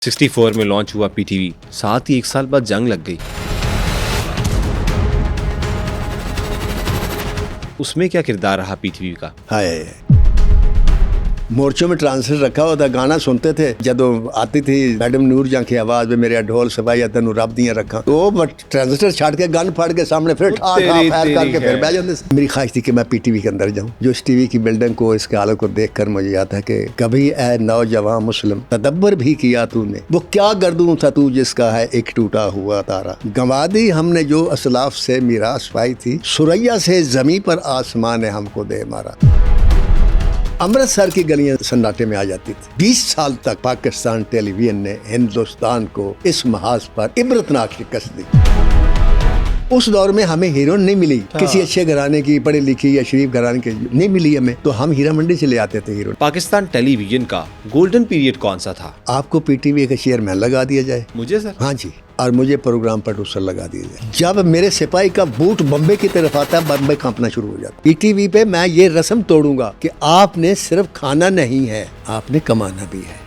64 में लॉन्च हुआ पीटीवी, साथ ही एक साल बाद जंग लग गई। उसमें क्या किरदार रहा पीटीवी का? हाय मोर्चों में ट्रांसलेटर रखा हुआ था, गाना सुनते थे। जब आती थी मैडम नूर जहां की आवाज में मेरे ढोल सवाई तेन रब दियां रखा, तो बट ट्रांसलेटर छाड़ के गन फाड़ के सामने फिर ठा ठा फायर करके फिर बह जाते। मेरी ख्वाहिश थी कि मैं पीटीवी के अंदर जाऊं, जो इस टीवी की बिल्डिंग को, इसके हालत को देखकर मुझे याद है कि कभी ए नौजवान मुस्लिम तदब्बर भी किया तूने, वो क्या गर्दूं था तू जिसका है एक टूटा हुआ तारा। गंवा दी हमने जो असलाफ से मीरास पाई थी, सुरैया से जमी पर आसमान ने हमको दे मारा। अमृतसर की गलियां सन्नाटे में आ जाती थी। 20 साल तक पाकिस्तान टेलीविजन ने हिंदुस्तान को इस महाज पर इबरतनाक शिकस्त दी। उस दौर में हमें हीरोइन नहीं मिली, किसी अच्छे घराने की, पढ़ी लिखी या शरीफ घराने की नहीं मिली हमें, तो हम हीरा मंडी से ले आते थे हीरोइन। पाकिस्तान टेलीविजन का गोल्डन पीरियड कौन सा था? आपको पीटीवी का चेयरमैन लगा दिया जाए। मुझे सर? हाँ जी, और मुझे प्रोग्राम प्रोड्यूसर लगा दिया जाए। जब मेरे सिपाही का बूट बम्बे की तरफ आता है, बम्बे कांपना शुरू हो जाता है। पीटीवी पे मैं ये रस्म तोड़ूंगा कि आपने सिर्फ खाना नहीं है, आपने कमाना भी है।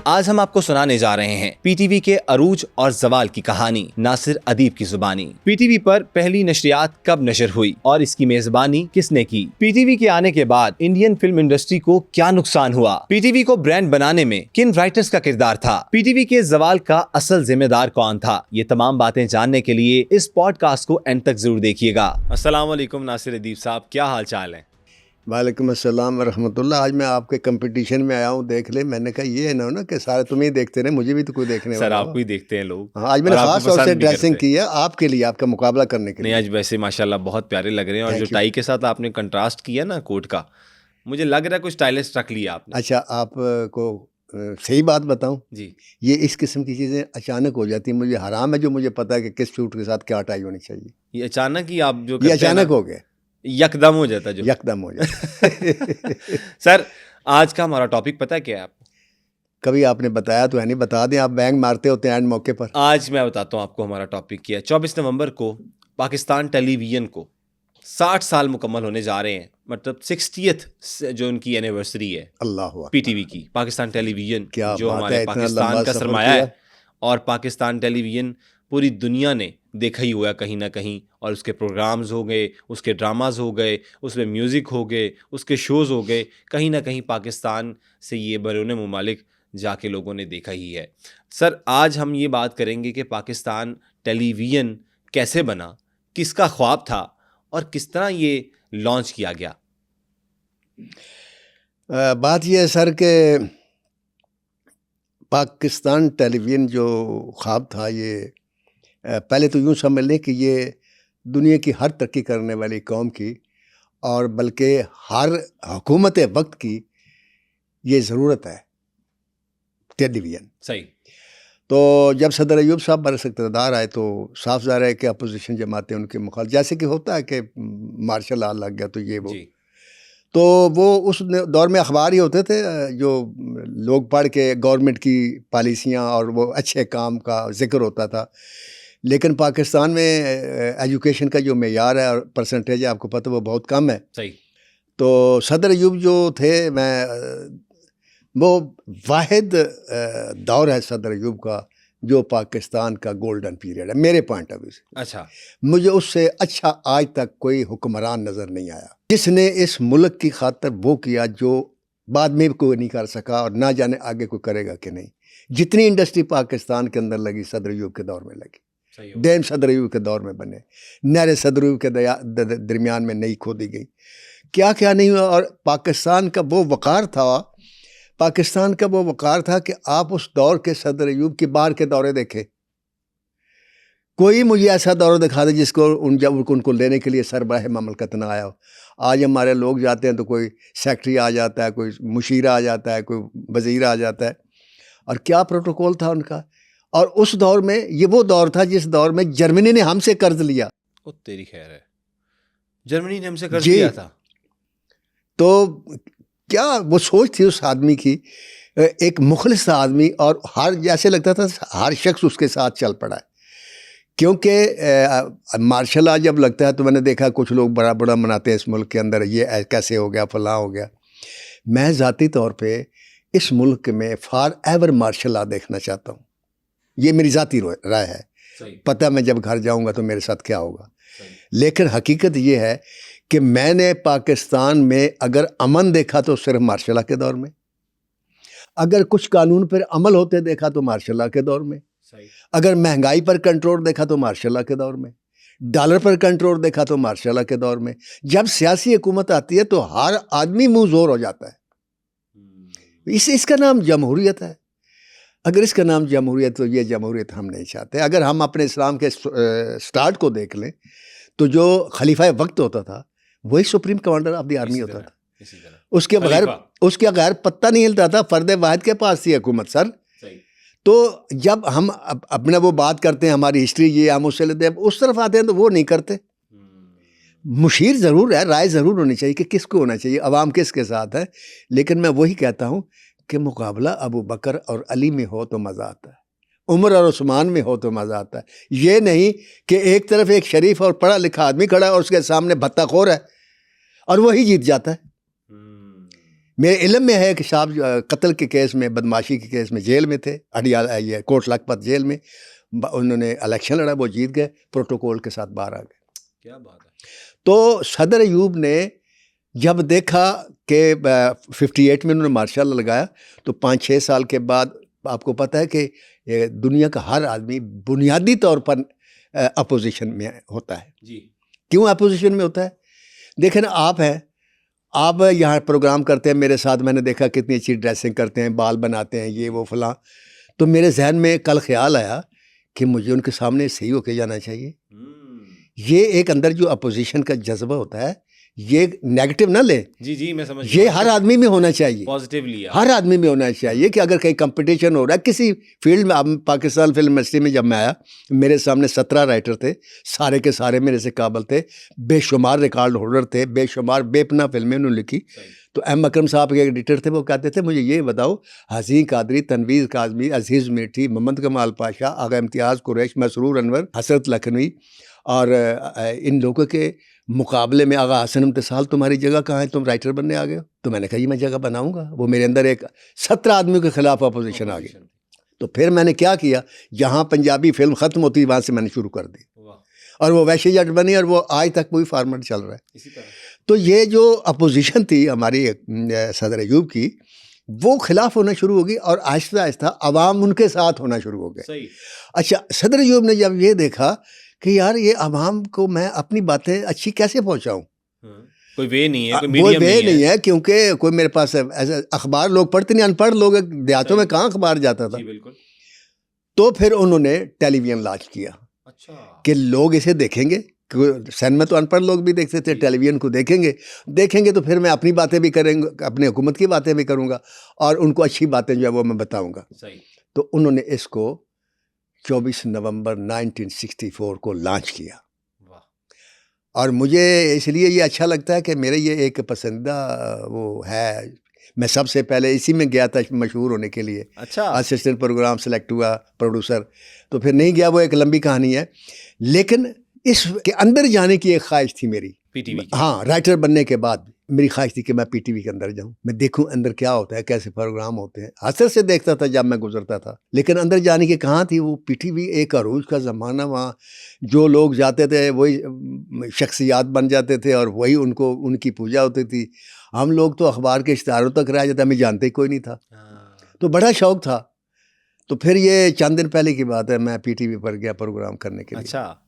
आज हम आपको सुनाने जा रहे हैं पीटीवी के अरूज और जवाल की कहानी, नासिर अदीब की जुबानी। पीटीवी पर पहली नशरियात कब नशर हुई और इसकी मेजबानी किसने की? पीटीवी के आने के बाद इंडियन फिल्म इंडस्ट्री को क्या नुकसान हुआ? पीटीवी को ब्रांड बनाने में किन राइटर्स का किरदार था? पीटीवी के जवाल का असल जिम्मेदार कौन था? ये तमाम बातें जानने के लिए इस पॉडकास्ट को एंड तक जरूर देखिएगा। अस्सलाम वालेकुम नासिर अदीब साहब, क्या हाल चाल है? वालेकुम अस्सलाम वरहमतुल्लाह। आज मैं आपके कंपटीशन में आया हूँ, देख ले। मैंने कहा ये है ना कि सारे तुम्हें ही देखते रहे, मुझे भी तो कोई देखने सर वाला। आपको ही देखते हैं लोग। हाँ, आज मैंने खास तौर से ड्रेसिंग की है आपके लिए, आपका मुकाबला करने के लिए। नहीं, आज वैसे माशाल्लाह बहुत प्यारे लग रहे हैं, और जो टाई के साथ आपने कंट्रास्ट किया ना कोट का, मुझे लग रहा है कुछ स्टाइलिश रख लिया आपने। अच्छा, आपको सही बात बताऊं जी, ये इस किस्म की चीज़ें अचानक हो जाती हैं। मुझे हराम है जो मुझे पता है कि किस सूट के साथ क्या टाई होनी चाहिए। ये अचानक ही आप जो ये अचानक हो गया, यकदम हो जाता जो यकदम हो जाता। सर आज का हमारा टॉपिक पता है क्या है आपको? कभी आपने बताया तो है नहीं, बता दें। आप बैंक मारते होते हैं एंड मौके पर। आज मैं बताता हूँ आपको हमारा टॉपिक क्या है। 24 नवंबर को पाकिस्तान टेलीविजन को 60 साल मुकम्मल होने जा रहे हैं, मतलब 60th जो उनकी एनिवर्सरी है अल्लाह पीटीवी की। पाकिस्तान टेलीविजन क्या जो बात हमारे है, इतना पाकिस्तान लंबा का सफर सरमाया किया। है, और पाकिस्तान टेलीविजन पूरी दुनिया ने देखा ही हुआ कहीं ना कहीं, और उसके प्रोग्राम्स हो गए, उसके ड्रामाज हो गए, उसमें म्यूज़िक हो गए, उसके शोज़ हो गए, कहीं ना कहीं पाकिस्तान से ये बैरून मुमालिक जाके लोगों ने देखा ही है। सर आज हम ये बात करेंगे कि पाकिस्तान टेलीविज़न कैसे बना, किसका ख्वाब था, और किस तरह ये लॉन्च किया गया। बात यह है सर कि पाकिस्तान टेलीविज़न जो ख्वाब था, ये पहले तो यूँ समझ लें कि ये दुनिया की हर तरक्की करने वाली कौम की, और बल्कि हर हुकूमत वक्त की ये ज़रूरत है टेलीविज़न। सही। तो जब सदर अयूब साहब बरस इक़्तिदार आए तो साफ ज़ाहिर है कि अपोजिशन जमातें उनके मुखालिफ, जैसे कि होता है कि मार्शल लॉ लग गया तो ये वो जी। तो वो उस दौर में अखबार ही होते थे जो लोग पढ़ के गवर्नमेंट की पॉलिसियाँ और वो अच्छे काम का जिक्र होता था। लेकिन पाकिस्तान में एजुकेशन का जो मेयार है और परसेंटेज है, आपको पता, वो बहुत कम है। सही। तो सदर अयूब जो थे, वो वाहिद दौर है सदर अयूब का जो पाकिस्तान का गोल्डन पीरियड है मेरे पॉइंट ऑफ व्यू से। अच्छा। मुझे उससे अच्छा आज तक कोई हुक्मरान नज़र नहीं आया जिसने इस मुल्क की खातिर वो किया जो बाद में कोई नहीं कर सका, और ना जाने आगे कोई करेगा कि नहीं। जितनी इंडस्ट्री पाकिस्तान के अंदर लगी सदर अयूब के दौर में लगी, डैम सदर अयूब के दौर में बने, नहरें सदर अयूब के दरमियान में नहीं खोदी गई, क्या क्या नहीं हुआ। और पाकिस्तान का वो वक़ार था कि आप उस दौर के सदर अयूब की बाहर के दौरे देखें। कोई मुझे ऐसा दौरा दिखा दे जिसको उनको लेने के लिए सरबराह ममलकत ना आया हो। आज हमारे लोग जाते हैं तो कोई सेक्रेटरी आ जाता है, कोई मुशीर आ जाता है, कोई वज़ीर आ जाता है, और क्या प्रोटोकॉल था उनका। और उस दौर में, ये वो दौर था जिस दौर में जर्मनी ने हमसे कर्ज लिया। ओ तेरी खैर है, जर्मनी ने हमसे कर्ज लिया था। तो क्या वो सोच थी उस आदमी की, एक मुखलिस आदमी, और हर जैसे लगता था हर शख्स उसके साथ चल पड़ा है। क्योंकि मार्शल लॉ जब लगता है तो मैंने देखा कुछ लोग बड़ा बड़ा मनाते हैं इस मुल्क के अंदर, ये कैसे हो गया, फलां हो गया। मैं ज़ाती तौर पे इस मुल्क में फॉर एवर मार्शल लॉ देखना चाहता हूँ। ये मेरी ज़ाती राय है, पता मैं जब घर जाऊँगा तो मेरे साथ क्या होगा। लेकिन हकीकत ये है कि मैंने पाकिस्तान में अगर अमन देखा तो सिर्फ मार्शल लॉ के दौर में, अगर कुछ कानून पर अमल होते देखा तो मार्शल लॉ के दौर में, अगर महंगाई पर कंट्रोल देखा तो मार्शल लॉ के दौर में, डॉलर पर कंट्रोल देखा तो मार्शल लॉ के दौर में। जब सियासी हुकूमत आती है तो हर आदमी मुंह जोर हो जाता है। इसका नाम जमहूरियत है। अगर इसका नाम जमहूरियत तो ये जमहूरियत हम नहीं चाहते। अगर हम अपने इस्लाम के स्टार्ट को देख लें तो जो खलीफा वक्त होता था वही supreme commander of the army होता था। उसके बगैर पत्ता नहीं हिलता था। फर्द वाहिद के पास थी हुकूमत सर। तो जब हम अपना वो बात करते हैं हमारी हिस्ट्री ये हम उससे लेते हैं, उस तरफ आते हैं तो वो नहीं करते। मुशीर ज़रूर है, राय ज़रूर होनी चाहिए कि किसको होना चाहिए, अवाम किसके साथ है। लेकिन मैं वही कहता हूँ कि मुकाबला अबू बकर और अली में हो तो मज़ा आता है, उमर और उस्मान में हो तो मज़ा आता है। ये नहीं कि एक तरफ एक शरीफ और पढ़ा लिखा आदमी खड़ा है और उसके सामने भत्ताखोर है और वही जीत जाता है। मेरे इल्म में है कि साहब कत्ल के केस में, बदमाशी के केस में जेल में थे, अडियाला ये कोट लखपत जेल में। उन्होंने इलेक्शन लड़ा, वो जीत गए, प्रोटोकॉल के साथ बाहर आ गए। क्या बात है। तो सदर अयूब ने जब देखा कि 58 में उन्होंने मार्शल लॉ लगाया तो 5-6 साल के बाद आपको पता है कि दुनिया का हर आदमी बुनियादी तौर पर अपोजिशन में होता है जी। क्यों अपोजिशन में होता है? देखें ना, आप यहाँ प्रोग्राम करते हैं मेरे साथ, मैंने देखा कितनी अच्छी ड्रेसिंग करते हैं, बाल बनाते हैं, ये वो फलां। तो मेरे जहन में कल ख्याल आया कि मुझे उनके सामने सही होके जाना चाहिए। ये एक अंदर जो अपोजिशन का जज्बा होता है, ये नेगेटिव ना ले जी मैं समझ, ये हर आदमी में होना चाहिए, पॉजिटिवली हर आदमी में होना चाहिए कि अगर कहीं कंपटीशन हो रहा है किसी फील्ड में। अब पाकिस्तान फिल्म इंडस्ट्री में जब मैं आया, मेरे सामने 17 राइटर थे, सारे के सारे मेरे से काबिल थे, बेशुमार रिकॉर्ड होल्डर थे, बेशुमार बेपना फिल्में उन्होंने लिखी। तो एम अकरम साहब के एडिटर थे, वो कहते थे मुझे ये बताओ, हसीन कादरी, तनवीर काजमी, अजीज़ मीठी, मोहम्मद कमाल पाशा, आगा इम्तियाज़ कुरैश, मसरूर अनवर, हसरत लखनवी और इन लोगों के मुकाबले में आगा हसन इम्तिसाल, तुम्हारी जगह कहाँ है, तुम राइटर बनने आ गए हो। तो मैंने कहा ये मैं जगह बनाऊंगा। वो मेरे अंदर एक 17 आदमियों के खिलाफ अपोजिशन आ गई। तो फिर मैंने क्या किया, जहाँ पंजाबी फिल्म ख़त्म होती वहाँ से मैंने शुरू कर दी और वो वैसे जट बनी और वो आज तक वही फॉर्मेट चल रहा है इसी तरह। तो ये जो अपोजिशन थी हमारी सदर अयूब की, वो खिलाफ होना शुरू होगी और आहिस्ता आहिस्ता अवाम उनके साथ होना शुरू हो गए। अच्छा, सदर अयूब ने जब ये देखा कि यार ये अवाम को मैं अपनी बातें अच्छी कैसे पहुंचाऊं, कोई वे नहीं है, कोई मीडियम नहीं है, क्योंकि कोई मेरे पास ऐसे अखबार लोग पढ़ते नहीं, अनपढ़ लोग, देहातों में कहाँ अखबार जाता था। बिल्कुल। तो फिर उन्होंने टेलीविजन लॉन्च किया। अच्छा। कि लोग इसे देखेंगे, सैन में तो अनपढ़ लोग भी देखते थे, टेलीविजन को देखेंगे तो फिर मैं अपनी बातें भी करेंगे, अपनी हुकूमत की बातें भी करूँगा और उनको अच्छी बातें जो है वो मैं बताऊँगा। तो उन्होंने इसको 24 नवंबर 1964 को लॉन्च किया। और मुझे इसलिए ये अच्छा लगता है कि मेरे ये एक पसंदीदा वो है। मैं सबसे पहले इसी में गया था मशहूर होने के लिए। अच्छा। असिस्टेंट प्रोग्राम सेलेक्ट हुआ, प्रोड्यूसर तो फिर नहीं गया, वो एक लंबी कहानी है। लेकिन इसके अंदर जाने की एक ख्वाहिश थी मेरी, पीटीवी की। हाँ, राइटर बनने के बाद मेरी ख्वाहिश थी कि मैं पीटीवी के अंदर जाऊं, मैं देखूं अंदर क्या होता है, कैसे प्रोग्राम होते हैं। हसरत से देखता था जब मैं गुजरता था, लेकिन अंदर जाने की कहाँ थी। वो पीटीवी एक अरूज का ज़माना, वहाँ जो लोग जाते थे वही शख्सियात बन जाते थे और वही उनकी पूजा होती थी। हम लोग तो अखबार के इश्तारों तक रह जाते, हमें जानते ही कोई नहीं था। तो बड़ा शौक था। तो फिर ये चंद दिन पहले की बात है, मैं पीटीवी पर गया प्रोग्राम करने के लिए। अच्छा।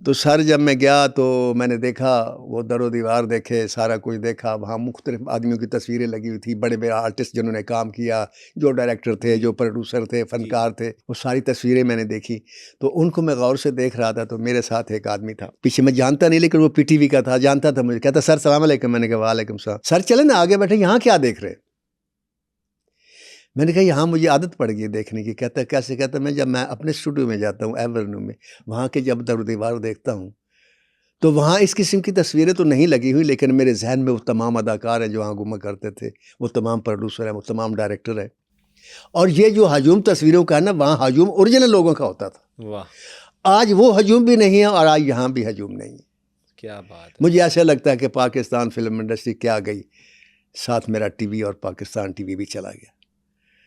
तो सर जब मैं गया तो मैंने देखा, वो दरो दीवार देखे, सारा कुछ देखा। वहाँ मुख्तलिफ आदमियों की तस्वीरें लगी हुई थी, बड़े बड़े आर्टिस्ट जिन्होंने काम किया, जो डायरेक्टर थे, जो प्रोड्यूसर थे, फनकार थे, वो सारी तस्वीरें मैंने देखी। तो उनको मैं गौर से देख रहा था। तो मेरे साथ एक आदमी था, पीछे मैं जानता नहीं, लेकिन वो पीटीवी का था, जानता था मुझे। कहता सर सलाम अलैकुम। मैंने कहा वालेकुम सलाम। सर चले ना आगे बैठे, यहाँ क्या देख रहे? मैंने कहा यहाँ मुझे आदत पड़ गई देखने की। कहता कैसे? कहता मैं अपने स्टूडियो में जाता हूँ एवेन्यू में, वहाँ के जब दर दीवार देखता हूँ तो वहाँ इस किस्म की तस्वीरें तो नहीं लगी हुई, लेकिन मेरे जहन में वो तमाम अदाकार हैं जो वहाँ घूमा करते थे, वो तमाम प्रोड्यूसर हैं, वो तमाम डायरेक्टर हैं। और ये जो हजूम तस्वीरों का है ना, वहाँ हजूम ओरिजिनल लोगों का होता था। वाह। आज वो हजूम भी नहीं है और आज यहाँ भी हजूम नहीं है। क्या बात है। मुझे ऐसा लगता है कि पाकिस्तान फिल्म इंडस्ट्री क्या गई, साथ मेरा टीवी और पाकिस्तान टीवी भी चला गया।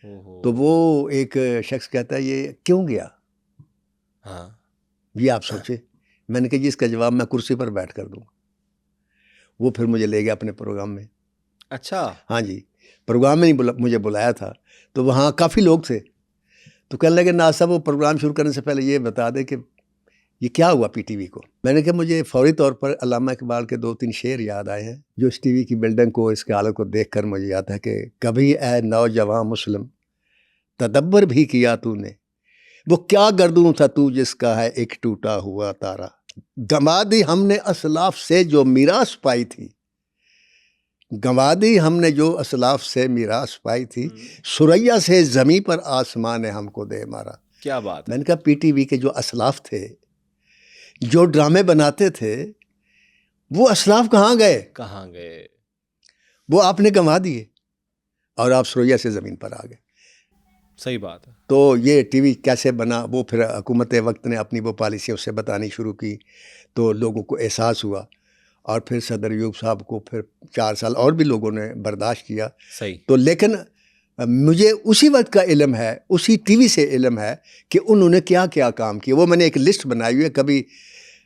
ओहो। तो वो एक शख्स कहता है ये क्यों गया, हाँ। ये आप सोचे। मैंने कहा जी इसका जवाब मैं कुर्सी पर बैठ कर दूंगा। वो फिर मुझे ले गया अपने प्रोग्राम में। अच्छा। हाँ जी, प्रोग्राम में नहीं मुझे बुलाया था, तो वहाँ काफ़ी लोग थे। तो कहने लगे नाज़ साहब वो प्रोग्राम शुरू करने से पहले ये बता दें कि ये क्या हुआ पीटीवी को। मैंने कहा मुझे फौरी तौर पर अल्लामा इकबाल के 2-3 शेर याद आए हैं, जो इस टीवी की बिल्डिंग को, इसके हालत को देखकर मुझे याद है कि कभी ए नौजवान मुस्लिम तदब्बर भी किया तूने, वो क्या गर्दूं था तू जिसका है एक टूटा हुआ तारा, गंवा दी हमने असलाफ से जो मीरास पाई थी, गंवा दी हमने जो असलाफ से मीरास पाई थी, सुरैया से ज़मी पर आसमान ने हमको दे मारा। क्या बात है। मैंने कहा पीटीवी के जो असलाफ थे, जो ड्रामे बनाते थे, वो असलाफ कहाँ गए? कहाँ गए? वो आपने गंवा दिए और आप सुरैया से ज़मीन पर आ गए। सही बात है। तो ये टीवी कैसे बना, वो फिर हुकूमत वक्त ने अपनी वो पॉलिसी उससे बतानी शुरू की, तो लोगों को एहसास हुआ। और फिर सदर अयूब साहब को फिर 4 साल और भी लोगों ने बर्दाश्त किया। सही। तो लेकिन मुझे उसी वक्त का इल्म है, उसी टीवी से इल्म है कि उन्होंने क्या क्या काम किया। वो मैंने एक लिस्ट बनाई हुई है, कभी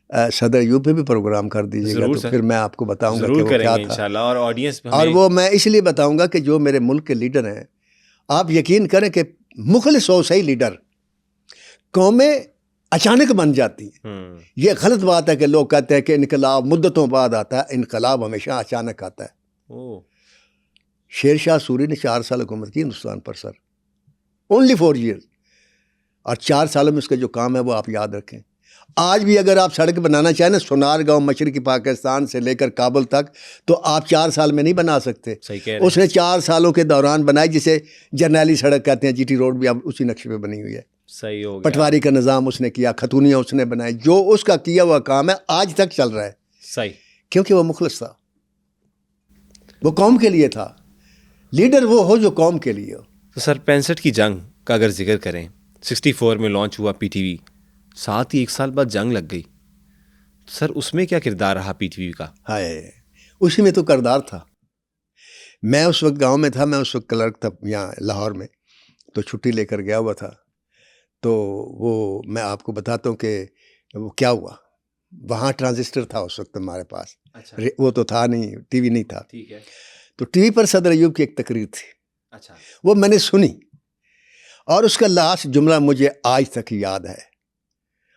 सदर अयूब पे भी प्रोग्राम कर दीजिएगा तो फिर मैं आपको बताऊंगा कि वो क्या था इंशाल्लाह। और ऑडियंस और वो मैं इसलिए बताऊंगा कि जो मेरे मुल्क के लीडर हैं, आप यकीन करें कि मुखलिस हो सही लीडर, कौमें अचानक बन जाती हैं। ये गलत बात है कि लोग कहते हैं कि इनकलाब मुद्दतों बाद आता है, इनकलाब हमेशा अचानक आता है। शेर शाह सूरी ने 4 साल हुकूमत की हिंदुस्तान पर सर, ओनली 4 ईयर्स, और 4 सालों में उसका जो काम है वो आप याद रखें। आज भी अगर आप सड़क बनाना चाहें ना, सोनार गांव मशरकी पाकिस्तान से लेकर काबुल तक, तो आप 4 साल में नहीं बना सकते। उसने 4 सालों के दौरान बनाई, जिसे जर्नैली सड़क कहते हैं। जीटी रोड भी अब उसी नक्शे पे बनी हुई है। सही हो गया। पटवारी का निज़ाम उसने किया, खतूनियाँ उसने बनाई, जो उसका किया हुआ काम है आज तक चल रहा है। सही। क्योंकि वो मुखलिस था, वो कौम के लिए था। लीडर वो हो जो कौम के लिए हो। तो सर 65 की जंग का अगर जिक्र करें, 64 में लॉन्च हुआ पीटीवी, साथ ही 1 साल बाद जंग लग गई। सर उसमें क्या किरदार रहा पीटीवी का? हाय, उसी में तो किरदार था। मैं उस वक्त गांव में था, मैं उस वक्त क्लर्क था यहाँ लाहौर में, तो छुट्टी लेकर गया हुआ था। तो वो मैं आपको बताता हूँ कि वो क्या हुआ। वहाँ ट्रांजिस्टर था उस वक्त हमारे पास। अच्छा। वो तो था नहीं, टीवी नहीं था। ठीक है। तो टीवी पर सदर अयूब की एक तकरीर थी। अच्छा। वो मैंने सुनी और उसका लास्ट जुमला मुझे आज तक याद है।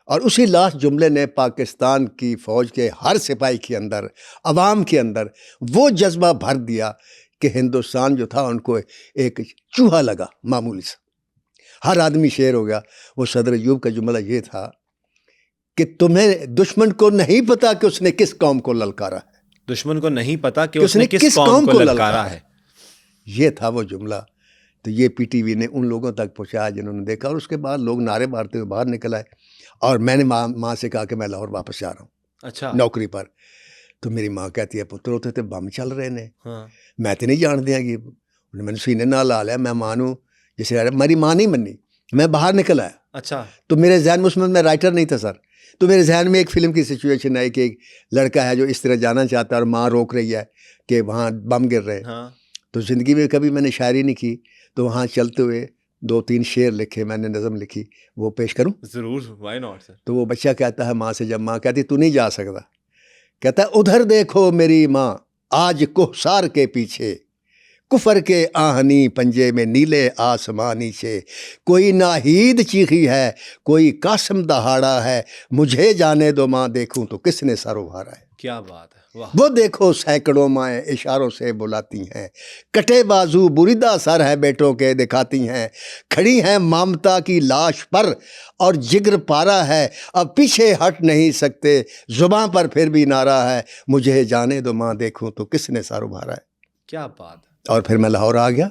और उसी लास्ट जुमले ने पाकिस्तान की फ़ौज के हर सिपाही के अंदर, अवाम के अंदर वो जज्बा भर दिया कि हिंदुस्तान जो था उनको एक चूहा लगा मामूली सा। हर आदमी शेर हो गया। वो सदर अयूब का जुमला ये था कि तुम्हें दुश्मन को नहीं पता कि उसने किस कौम को ललकारा है। दुश्मन को नहीं पता कि उसने किस कौम को ललकारा है। ये था वो जुमला। तो ये पीटीवी ने उन लोगों तक पहुँचाया जिन्होंने देखा, और उसके बाद लोग नारे मारते हुए बाहर निकल आए। और मैंने माँ से कहा कि मैं लाहौर वापस जा रहा हूँ। अच्छा। नौकरी पर। तो मेरी माँ कहती है पुत्र होते तो बम चल रहे ने। हाँ। मैं तो नहीं जान दिया कि मैंने सीने ना ला लिया, मैं मानूँ जैसे मेरी माँ नहीं मनी। मैं बाहर निकल आया। अच्छा। तो मेरे जहन में, उसमें मैं राइटर नहीं था सर, तो मेरे जहन में एक फ़िल्म की सिचुएशन आई कि एक लड़का है जो इस तरह जाना चाहता है और माँ रोक रही है कि वहाँ बम गिर रहे हैं। हाँ। तो ज़िंदगी में कभी मैंने शायरी नहीं की, तो वहाँ चलते हुए 2-3 शेर लिखे मैंने, नज़म लिखी, वो पेश करूं? ज़रूर, व्हाई नॉट सर। तो वो बच्चा कहता है माँ से, जब माँ कहती तू नहीं जा सकता, कहता है उधर देखो मेरी माँ आज कोहसार के पीछे, कुफर के आहनी पंजे में नीले आसमां नीचे, कोई नाहीद चीखी है, कोई कासम दहाड़ा है, मुझे जाने दो माँ देखूं तो किसने सर उभारा है। क्या बात है, वाह। वो देखो सैकड़ों माएँ इशारों से बुलाती हैं, कटे बाजू बुरीदा सर है बेटों के दिखाती हैं, खड़ी हैं ममता की लाश पर और जिगर पारा है, अब पीछे हट नहीं सकते, जुबान पर फिर भी नारा है, मुझे जाने दो माँ देखूं तो किसने सर उभारा है। क्या बात है। और फिर मैं लाहौर आ गया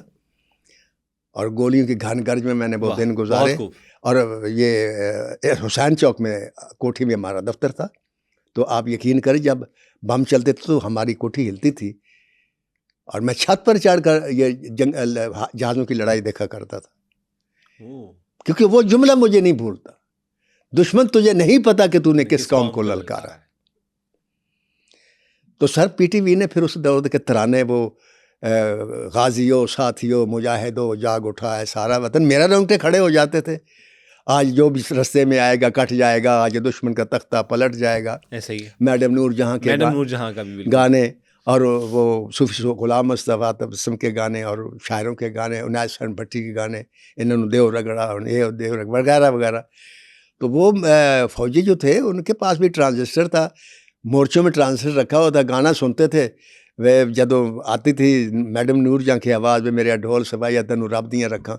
और गोलियों की घन गर्ज में मैंने वो दिन गुजारे। और ये हुसैन चौक में कोठी में हमारा दफ्तर था। तो आप यकीन करें जब बम चलते थे तो हमारी कोठी हिलती थी और मैं छत पर चढ़कर ये जहाज़ों की लड़ाई देखा करता था, क्योंकि वो जुमला मुझे नहीं भूलता, दुश्मन तुझे नहीं पता कि तूने किस कौम को ललकारा है। तो सर पीटीवी ने फिर उस दौर के तराने, वो गाजियो साथियो मुजाहिदो जाग उठा है सारा वतन, मेरा रोंगटे खड़े हो जाते थे। आज जो भी रास्ते में आएगा कट जाएगा, आज दुश्मन का तख्ता पलट जाएगा। ऐसा ही है। मैडम नूर जहाँ के मैडम नूरजहां का भी बिल्कुल गाने, और वो सूफी गुलाम मुस्तफ़ा तबस्सुम के गाने और शायरों के गाने, उनायस हसन भट्टी के गाने, इन्होंने देव रगड़ा और ये देव रगड़ा वगैरह वगैरह। तो वो फौजी जो थे उनके पास भी ट्रांजिस्टर था, मोर्चों में ट्रांजिस्टर रखा हुआ था, गाना सुनते थे। वे जदों आती थी मैडम नूरजहां की आवाज़ में, मेरे ढोल सवाइया तेनू रब दियां रखा,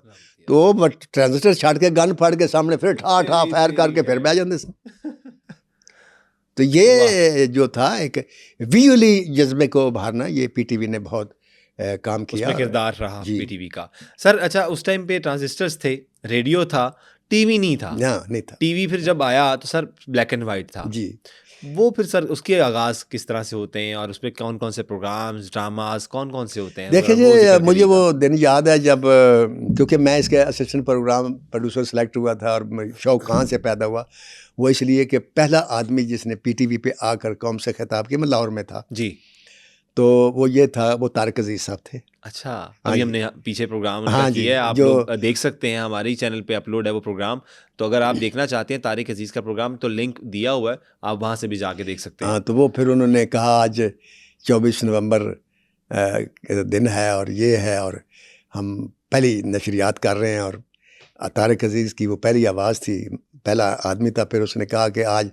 तो वो ट्रांजिस्टर छाड़ के गन फाड़ के सामने फिर ठा ठा फायर करके फिर बह जाते थे। तो ये जो था एक विजुअली जज्बे को उभारना, ये पीटीवी ने बहुत काम किया, उसमें किरदार रहा जी। पीटीवी का। सर अच्छा, उस टाइम पे ट्रांजिस्टर्स थे, रेडियो था, टीवी नहीं था। नहीं था। टीवी फिर जब आया तो सर ब्लैक एंड वाइट था जी। वो। फिर सर उसके आगाज किस तरह से होते हैं और उसमें कौन कौन से प्रोग्राम्स, ड्रामास कौन कौन से होते हैं? देखिए जरा वो जी, जिक्र मुझे करिएगा। वो दिन याद है जब, क्योंकि मैं इसके असिस्टेंट प्रोग्राम प्रोड्यूसर सेलेक्ट हुआ था, और शौक कहाँ से पैदा हुआ, वो इसलिए कि पहला आदमी जिसने पीटीवी पे आकर कौम से खिताब किया, मैं लाहौर में था जी। तो वो ये था, वो तारिक अजीज साहब थे। अच्छा, हाँ अभी जी। हमने पीछे प्रोग्राम उनका हाँ जी, किया है, आप जो लोग देख सकते हैं, हमारे ही चैनल पे अपलोड है वो प्रोग्राम। तो अगर आप देखना चाहते हैं तारिक अजीज का प्रोग्राम तो लिंक दिया हुआ है, आप वहां से भी जाके देख सकते हैं। हाँ, तो वो फिर उन्होंने कहा आज 24 नवंबर का दिन है और ये है, और हम पहली नशरियात कर रहे हैं, और तारिक अजीज़ की वो पहली आवाज़ थी, पहला आदमी था। फिर उसने कहा कि आज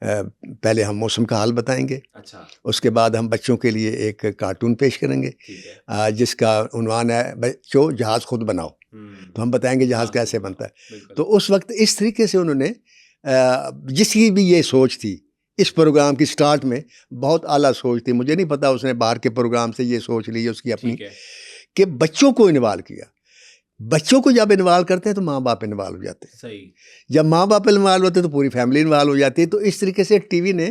पहले हम मौसम का हाल बताएंगे, अच्छा, उसके बाद हम बच्चों के लिए एक कार्टून पेश करेंगे ठीक है। जिसका उन्वान है बच्चों जहाज़ खुद बनाओ। तो हम बताएंगे जहाज़ कैसे बनता है। बिल्कुल। तो उस वक्त इस तरीके से उन्होंने जिसकी भी ये सोच थी इस प्रोग्राम की स्टार्ट में, बहुत आला सोच थी, मुझे नहीं पता उसने बाहर के प्रोग्राम से ये सोच ली उसकी अपनी, ठीक है। कि बच्चों को इन्वॉल्व किया। बच्चों को जब इन्वॉल्व करते हैं तो माँ बाप इन्वॉल्व हो जाते हैं, सही। जब माँ बाप इन्वॉल्व होते हैं तो पूरी फैमिली इन्वॉल्व हो जाती है। तो इस तरीके से टीवी ने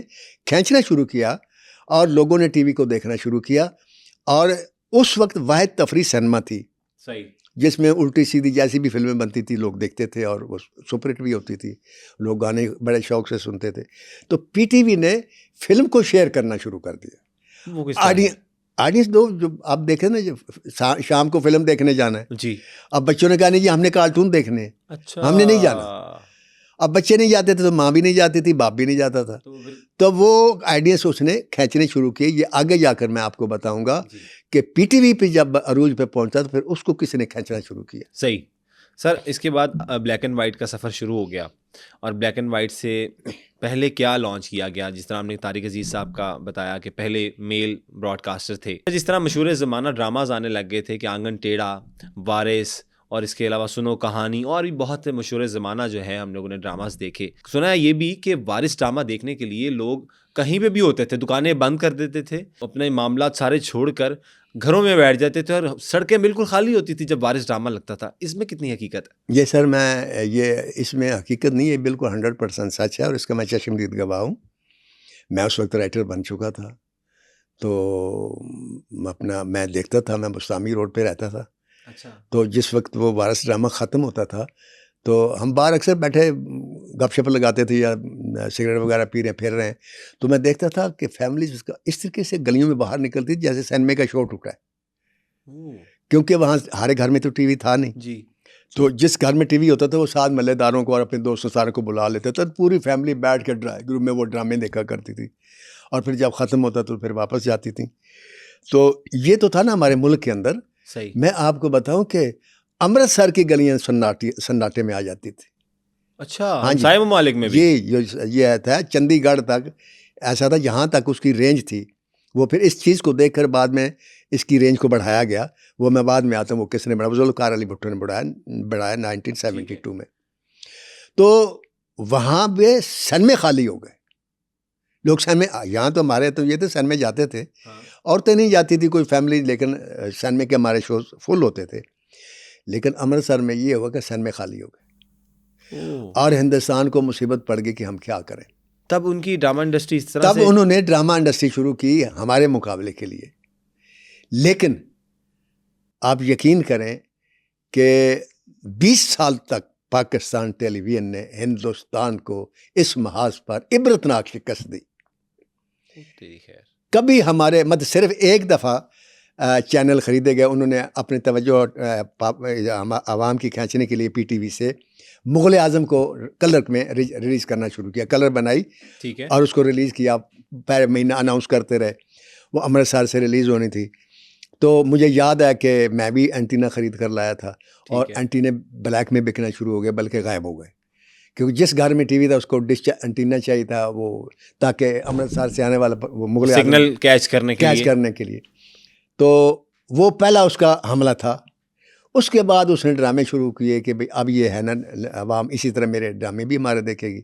खींचना शुरू किया और लोगों ने टीवी को देखना शुरू किया। और उस वक्त वाहिद तफरी सिनेमा थी, सही। जिसमें उल्टी सीधी जैसी भी फिल्में बनती थी लोग देखते थे, और वो सुपरहिट भी होती थी, लोग गाने बड़े शौक से सुनते थे। तो पीटीवी ने फिल्म को शेयर करना शुरू कर दिया। वो किस तरह है? ऑडियंस दो, जो आप देखें ना, जो शाम को फिल्म देखने जाना है, जी। अब बच्चों ने कहा नहीं जी हमने कार्टून देखने हैं, अच्छा, हमने नहीं जाना। अब बच्चे नहीं जाते थे तो माँ भी नहीं जाती थी, बाप भी नहीं जाता था। तो वो आइडियाज उसने खींचने शुरू किए। ये आगे जाकर मैं आपको बताऊंगा कि पीटीवी पे जब अरूज पे पहुंचा तो फिर उसको किसने खींचना शुरू किया। सही। सर इसके बाद ब्लैक एंड वाइट का सफ़र शुरू हो गया, और ब्लैक एंड वाइट से पहले क्या लॉन्च किया गया? जिस तरह हमने तारिक अजीज़ साहब का बताया कि पहले मेल ब्रॉडकास्टर थे, जिस तरह मशहूर ज़माना ड्रामाज आने लग गए थे कि आंगन टेढ़ा, वारिस, और इसके अलावा सुनो कहानी, और भी बहुत मशहूर ज़माना जो है हम लोगों ने ड्रामास देखे। सुना है ये भी कि वारिस ड्रामा देखने के लिए लोग कहीं पे भी होते थे, दुकानें बंद कर देते थे, अपने मामलात सारे छोड़कर घरों में बैठ जाते थे, और सड़कें बिल्कुल खाली होती थी जब वारिस ड्रामा लगता था। इसमें कितनी हकीकत है? ये सर, मैं ये इसमें हकीकत नहीं है, बिल्कुल 100% सच है, और इसका मैं चश्मदीद गवाह हूँ। मैं उस वक्त राइटर बन चुका था, तो मैं देखता था, मैं बुस्तामी रोड पे रहता था। अच्छा। तो जिस वक्त वो वारिस ड्रामा ख़त्म होता था तो हम बाहर अक्सर बैठे गपशप लगाते थे या सिगरेट वगैरह पी रहे फिर रहे हैं, तो मैं देखता था कि फैमिली इस तरीके से गलियों में बाहर निकलती थी जैसे सिनेमा का शो टूटा है, क्योंकि वहाँ हमारे घर में तो टीवी था नहीं जी। तो जिस घर में टीवी होता था वो साथ महल्लेदारों को और अपने दोस्तों सारे को बुला लेते थे, तो पूरी फैमिली बैठ के ग्रुप में वो ड्रामे देखा करती थी, और फिर जब ख़त्म होता तो फिर वापस जाती थी। तो ये तो था ना हमारे मुल्क के अंदर। सही। मैं आपको बताऊं कि अमृतसर की गलियां सन्नाटे में आ जाती थी। अच्छा, हाँ जी, हमसाये ममालिक में भी? ये था चंडीगढ़ तक ऐसा था, जहाँ तक उसकी रेंज थी। वो फिर इस चीज़ को देखकर बाद में इसकी रेंज को बढ़ाया गया, वो मैं बाद में आता हूँ वो किसने बढ़ाया, जुल्फ़िकार अली भुट्टो ने बढ़ाया 1972 में। तो वहाँ पे सनमे खाली हो गए, लोग सनमे, यहाँ तो हमारे तो ये थे सनमे जाते थे, औरतें नहीं जाती थी कोई फैमिली, लेकिन सनमे के हमारे शोज फुल होते थे। लेकिन अमृतसर में ये हुआ कि सनमे खाली हो गए और हिंदुस्तान को मुसीबत पड़ गई कि हम क्या करें। तब उनकी ड्रामा इंडस्ट्री इस तरह तब उन्होंने ड्रामा इंडस्ट्री शुरू की हमारे मुकाबले के लिए। लेकिन आप यकीन करें कि 20 साल तक पाकिस्तान टेलीविज़न ने हिंदुस्तान को इस महाज पर इबरतनाक शिकस्त दी। कभी हमारे सिर्फ एक दफ़ा चैनल ख़रीदे गए, उन्होंने अपनी तवज्जो आवाम की खींचने के लिए पीटीवी से मुग़ल आज़म को कलर में रिलीज़ करना शुरू किया। कलर बनाई, ठीक है, और उसको रिलीज़ किया, पहले महीना अनाउंस करते रहे। वो अमृतसर से रिलीज़ होनी थी, तो मुझे याद है कि मैं भी एंटीना ख़रीद कर लाया था, और एंटीने ब्लैक में बिकना शुरू हो गए, बल्कि गायब हो गए, क्योंकि जिस घर में टीवी था उसको डिश एंटीना चाहिए था, वो ताकि अमृतसर से आने वाला वो मुग़ल सिग्नल कैच करने के लिए। तो वो पहला उसका हमला था। उसके बाद उसने ड्रामे शुरू किए कि भाई अब ये है ना, अवाम इसी तरह मेरे ड्रामे भी हमारे देखेगी।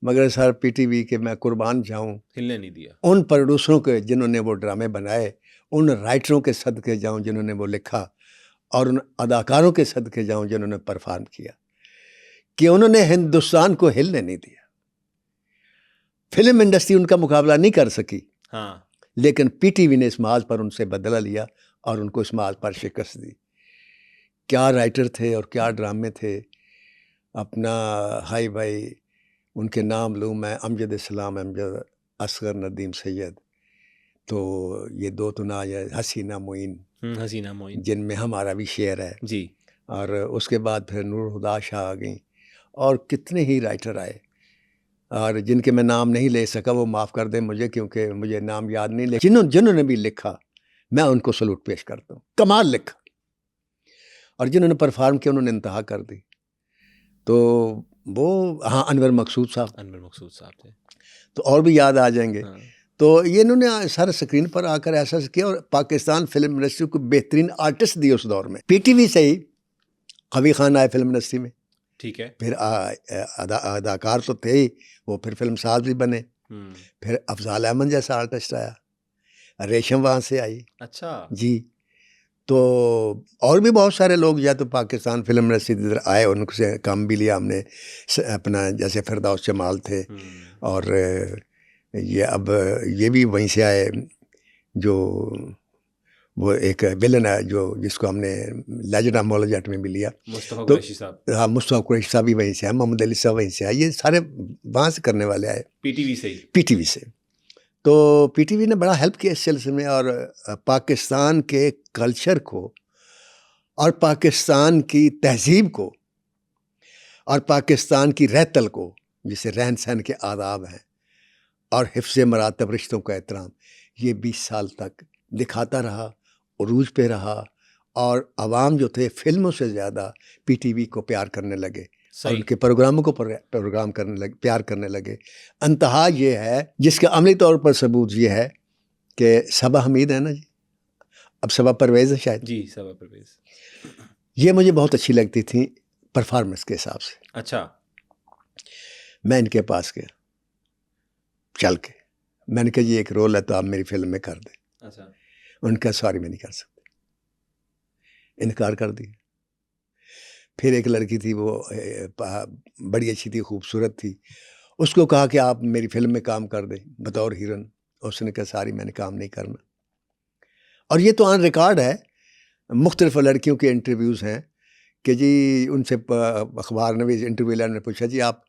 मगर सर पीटीवी के मैं कुर्बान जाऊं, हिलने नहीं दिया। उन प्रोड्यूसरों के जिन्होंने वो ड्रामे बनाए, उन राइटरों के सदके जाऊं जिन्होंने वो लिखा, और उन अदाकारों के सदके जाऊं जिन्होंने परफॉर्म किया, कि उन्होंने हिंदुस्तान को हिलने नहीं दिया। फिल्म इंडस्ट्री उनका मुकाबला नहीं कर सकी, हाँ, लेकिन पीटीवी ने इस महाज पर उनसे बदला लिया और उनको इस महाज पर शिकस्त दी। क्या राइटर थे और क्या ड्रामे थे। अपना हाई भाई उनके नाम लूँ मैं, अमजद इस्लाम, अमजद, असगर नदीम सैयद, तो ये दो तो ना है, हसीना मोइन, हसीना मोइन, जिनमें हमारा भी शेर है जी। और उसके बाद फिर नूर हुदा शाह आ गई, और कितने ही राइटर आए, और जिनके मैं नाम नहीं ले सका वो माफ़ कर दें मुझे, क्योंकि मुझे नाम याद नहीं, लेकिन जिन्होंने भी लिखा मैं उनको सलूट पेश करता हूँ, कमाल लिखा, और जिन्होंने परफॉर्म किया उन्होंने इंतहा कर दी। तो वो, हाँ, अनवर मकसूद साहब थे, तो और भी याद आ जाएंगे। हाँ। तो ये इन्होंने सारे स्क्रीन पर आकर ऐसा किया, और पाकिस्तान फिल्म इंडस्ट्री को बेहतरीन आर्टिस्ट दिए उस दौर में। पीटीवी से ही कवी खान आए फिल्म इंडस्ट्री में, ठीक है, फिर अदाकार तो थे ही, वो फिर फिल्म साज भी बने। फिर अफजाल अहमद जैसा आर्टिस्ट आया, रेशम वहाँ से आई। अच्छा जी। तो और भी बहुत सारे लोग या तो पाकिस्तान फिल्म इंडस्ट्री इधर आए, उनसे काम भी लिया हमने, अपना जैसे फिरदौस जमाल थे, और ये अब ये भी वहीं से आए, जो वो एक विलन है जो जिसको हमने लेजेंड ऑफ मौला जट में भी लिया, मुस्तफा तो कुरैशी साहब, हाँ, मुस्तफा कुरैशी साहब भी वहीं से आए, मोहम्मद अली साहब वहीं से आए, ये सारे वहाँ से करने वाले आए, पीटीवी से। तो पीटीवी ने बड़ा हेल्प किया इस सिलसिले में, और पाकिस्तान के कल्चर को और पाकिस्तान की तहजीब को और पाकिस्तान की रहतल को, जिसे रहन सहन के आदाब हैं और हिफ्ज़ मरातब रिश्तों का एहतराम, ये 20 साल तक दिखाता रहा, उरूज पे रहा, और आवाम जो थे फिल्मों से ज़्यादा पीटीवी को प्यार करने लगे, और उनके प्रोग्रामों को प्रोग्राम करने लगे, प्यार करने लगे। अंतहा ये है, जिसका अमली तौर पर सबूत ये है कि सबा हमीद है ना जी, अब सबा परवेज़ है शायद जी, सबा परवेज़, ये मुझे बहुत अच्छी लगती थी परफॉर्मेंस के हिसाब से। अच्छा, मैं इनके पास गया चल के, मैंने कहा ये एक रोल है तो आप मेरी फिल्म में कर दें। अच्छा, उनका सॉरी मैं नहीं कर सकता, इनकार कर दिया। फिर एक लड़की थी, वो बड़ी अच्छी थी, खूबसूरत थी, उसको कहा कि आप मेरी फिल्म में काम कर दें बतौर हीरोइन, उसने कहा सारी मैंने काम नहीं करना। और ये तो ऑन रिकॉर्ड है, मुख्तलिफ लड़कियों के इंटरव्यूज़ हैं कि जी उनसे अखबार नवीज़ इंटरव्यू ने पूछा जी आप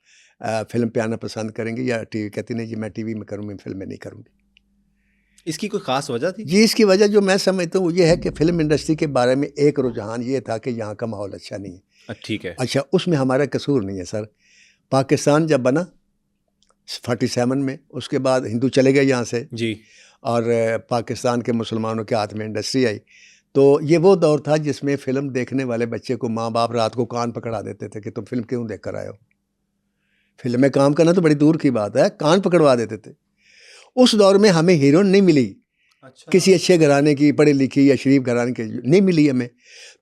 फिल्म पे आना पसंद करेंगे या टीवी, कहती नहीं जी मैं टीवी में करूँगी, फिल्म में नहीं करूँगी। इसकी कोई ख़ास वजह थी? जी, इसकी वजह जो मैं समझता हूँ वो ये है कि फ़िल्म इंडस्ट्री के बारे में एक रुझान ये था कि यहाँ का माहौल अच्छा नहीं है। ठीक है। अच्छा, उसमें हमारा कसूर नहीं है सर। पाकिस्तान जब बना 47 में, उसके बाद हिंदू चले गए यहाँ से जी, और पाकिस्तान के मुसलमानों के हाथ में इंडस्ट्री आई। तो ये वो दौर था जिसमें फ़िल्म देखने वाले बच्चे को माँ बाप रात को कान पकड़ा देते थे कि तुम फिल्म क्यों देख कर आए हो। फिल्म में काम करना तो बड़ी दूर की बात है, कान पकड़वा देते थे। उस दौर में हमें हीरोइन नहीं मिली, अच्छा, किसी अच्छे घराने की, पढ़ी लिखी या शरीफ घराने की नहीं मिली हमें,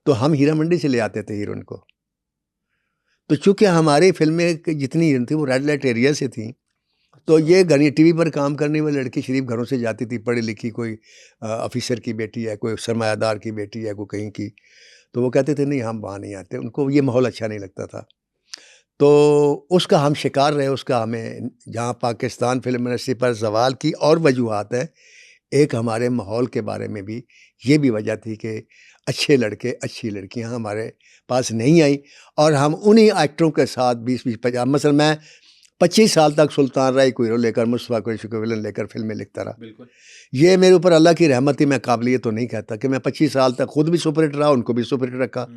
तो हम हीरा मंडी से ले आते थे हीरोइन को। तो चूँकि हमारी फिल्में जितनी हीरोइन थी वो रेड लाइट एरिया से थी, तो ये घनी टीवी पर काम करने वाली लड़की शरीफ घरों से जाती थी, पढ़ी लिखी, कोई ऑफिसर की बेटी है, कोई सरमायादार की बेटी है, कोई कहीं की, तो वो कहते थे नहीं हम वहाँ नहीं आते, उनको ये माहौल अच्छा नहीं लगता था। तो उसका हम शिकार रहे, उसका हमें, जहाँ पाकिस्तान फिल्म इंडस्ट्री पर ज़वाल की और वजूहात हैं, एक हमारे माहौल के बारे में भी ये भी वजह थी कि अच्छे लड़के अच्छी लड़कियां हमारे पास नहीं आई, और हम उन्हीं एक्टरों के साथ 20-20-50, मसलन मैं 25 साल तक सुल्तान राय को हीरो लेकर, मुस्तफा कुरैशी को विलन लेकर फिल्में लिखता रहा। बिल्कुल। ये मेरे ऊपर अल्लाह की रहमत ही, मैं काबिलियत तो नहीं कहता कि मैं 25 साल तक खुद भी सुपरहिट रहा, उनको भी सुपरहिट रखा।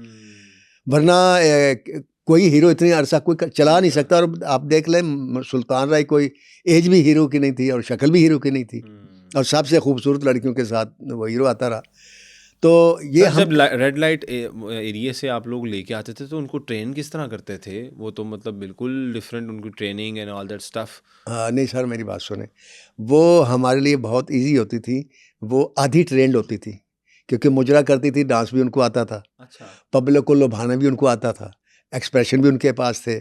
वरना कोई हीरो इतनी अरसा कोई चला नहीं सकता। और आप देख लें, सुल्तान राय कोई एज भी हीरो की नहीं थी और शक्ल भी हीरो की नहीं थी, और सबसे खूबसूरत लड़कियों के साथ वो हीरो आता रहा। तो ये सर, जब रेड लाइट एरिया से आप लोग लेके आते थे तो उनको ट्रेन किस तरह करते थे? वो तो मतलब बिल्कुल डिफरेंट, उनकी training and all that stuff. नहीं सर, मेरी बात सुने, वो हमारे लिए बहुत इजी होती थी। वो आधी ट्रेंड होती थी, क्योंकि मुजरा करती थी, डांस भी उनको आता था, अच्छा। पब्लिक को लुभाना भी उनको आता था, एक्सप्रेशन भी उनके पास थे,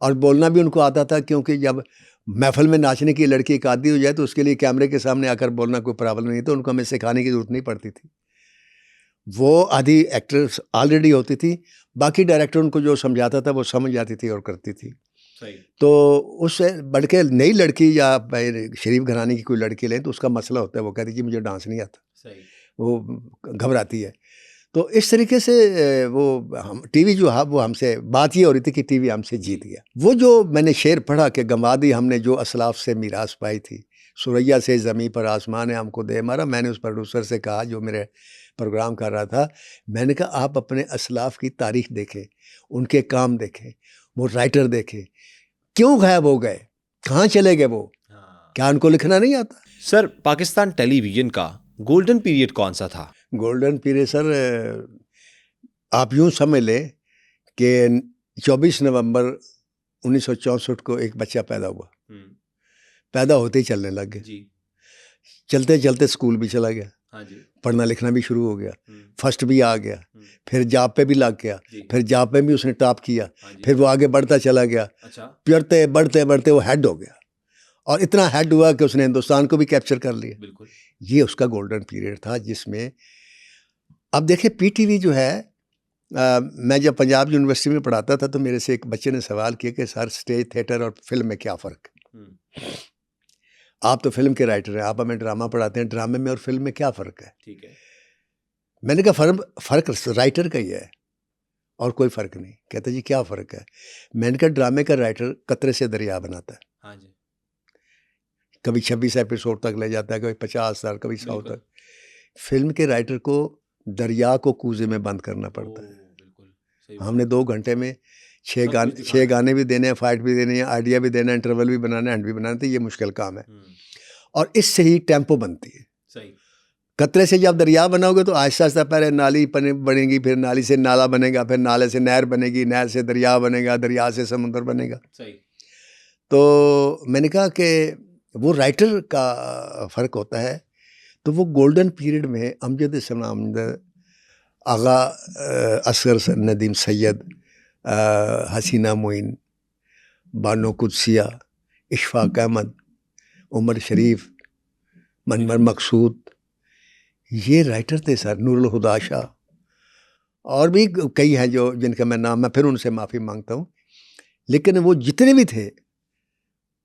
और बोलना भी उनको आता था। क्योंकि जब महफिल में नाचने की लड़की एक आदी हो जाए तो उसके लिए कैमरे के सामने आकर बोलना कोई प्रॉब्लम नहीं, तो उनको हमें सिखाने की जरूरत नहीं पड़ती थी। वो आधी एक्ट्रेस ऑलरेडी होती थी, बाकी डायरेक्टर उनको जो समझाता था वो समझ जाती थी और करती थी। सही। तो उससे बढ़ के नई लड़की या भाई शरीफ घराने की कोई लड़की लें तो उसका मसला होता है, वो कहती है कि मुझे डांस नहीं आता। सही। वो घबराती है। तो इस तरीके से वो हम टीवी जो है वो हमसे, बात ये हो रही थी कि टीवी हमसे जीत गया। वो जो मैंने शेर पढ़ा कि गंवा दी हमने जो असलाफ से मीरास पाई थी, सुरैया से ज़मीं पर आसमान है हमको दे मारा। मैंने उस प्रोड्यूसर से कहा जो मेरे प्रोग्राम कर रहा था, मैंने कहा आप अपने असलाफ की तारीख देखें, उनके काम देखें, वो राइटर देखें, क्यों गायब हो गए, कहाँ चले गए वो, क्या उनको लिखना नहीं आता? सर, पाकिस्तान टेलीविजन का गोल्डन पीरियड कौन सा था? गोल्डन पीरियड सर, आप यूँ समझ लें कि 24 नवंबर 1964 को एक बच्चा पैदा हुआ। पैदा होते ही चलने लग गए जी। चलते चलते स्कूल भी चला गया। हाँ जी। पढ़ना लिखना भी शुरू हो गया, फर्स्ट भी आ गया, फिर जॉब पे भी लग गया, फिर जॉब पे भी उसने टॉप किया, फिर वो आगे बढ़ता चला गया। अच्छा। बढ़ते बढ़ते बढ़ते वो हेड हो गया, और इतना हेड हुआ कि उसने हिंदुस्तान को भी कैप्चर कर लिया। बिल्कुल। ये उसका गोल्डन पीरियड था, जिसमें अब देखिए पीटीवी जो है, मैं जब पंजाब यूनिवर्सिटी में पढ़ाता था तो मेरे से एक बच्चे ने सवाल किया कि सर, स्टेज थिएटर और फिल्म में क्या फ़र्क है? आप तो फिल्म के राइटर हैं, आप हमें ड्रामा पढ़ाते हैं, ड्रामे में और फिल्म में क्या फ़र्क है? ठीक है। मैंने कहा फ़र्क राइटर का ही है और कोई फ़र्क नहीं। कहता जी क्या फ़र्क है? मैंने कहा ड्रामे का राइटर कतरे से दरिया बनाता है। हाँ जी। कभी 26 एपिसोड तक ले जाता है, कभी 50 साल, कभी 100 बिल्कुल। तक। फिल्म के राइटर को दरिया को कूजे में बंद करना पड़ता है। बिल्कुल सही बात। हमने 2 घंटे में सब कुछ 6 दिखाना गाने भी देने हैं, फाइट भी देनी है, आइडिया भी देना है, इंटरवल भी बनाना है, एंड भी बनाना है। तो ये मुश्किल काम है, और इससे ही टेम्पो बनती है। सही। कतरे से जब दरिया बनाओगे तो आहिस्ता आहिस्ता पहले नाली बनेगी, फिर नाली से नाला बनेगा, फिर नाले से नहर बनेगी, नहर से दरिया बनेगा, दरिया से समुद्र बनेगा। सही। तो मैंने कहा कि वो राइटर का फ़र्क होता है। तो वो गोल्डन पीरियड में अमजद सलाम, आगा असगर नदीम सैयद, हसीना मोइन, बानो कुदसिया, इशफाक अहमद, उमर शरीफ, मनवर मकसूद, ये राइटर थे सर। नूरुल हुदा शाह, और भी कई हैं जो जिनका मैं फिर उनसे माफ़ी मांगता हूँ। लेकिन वो जितने भी थे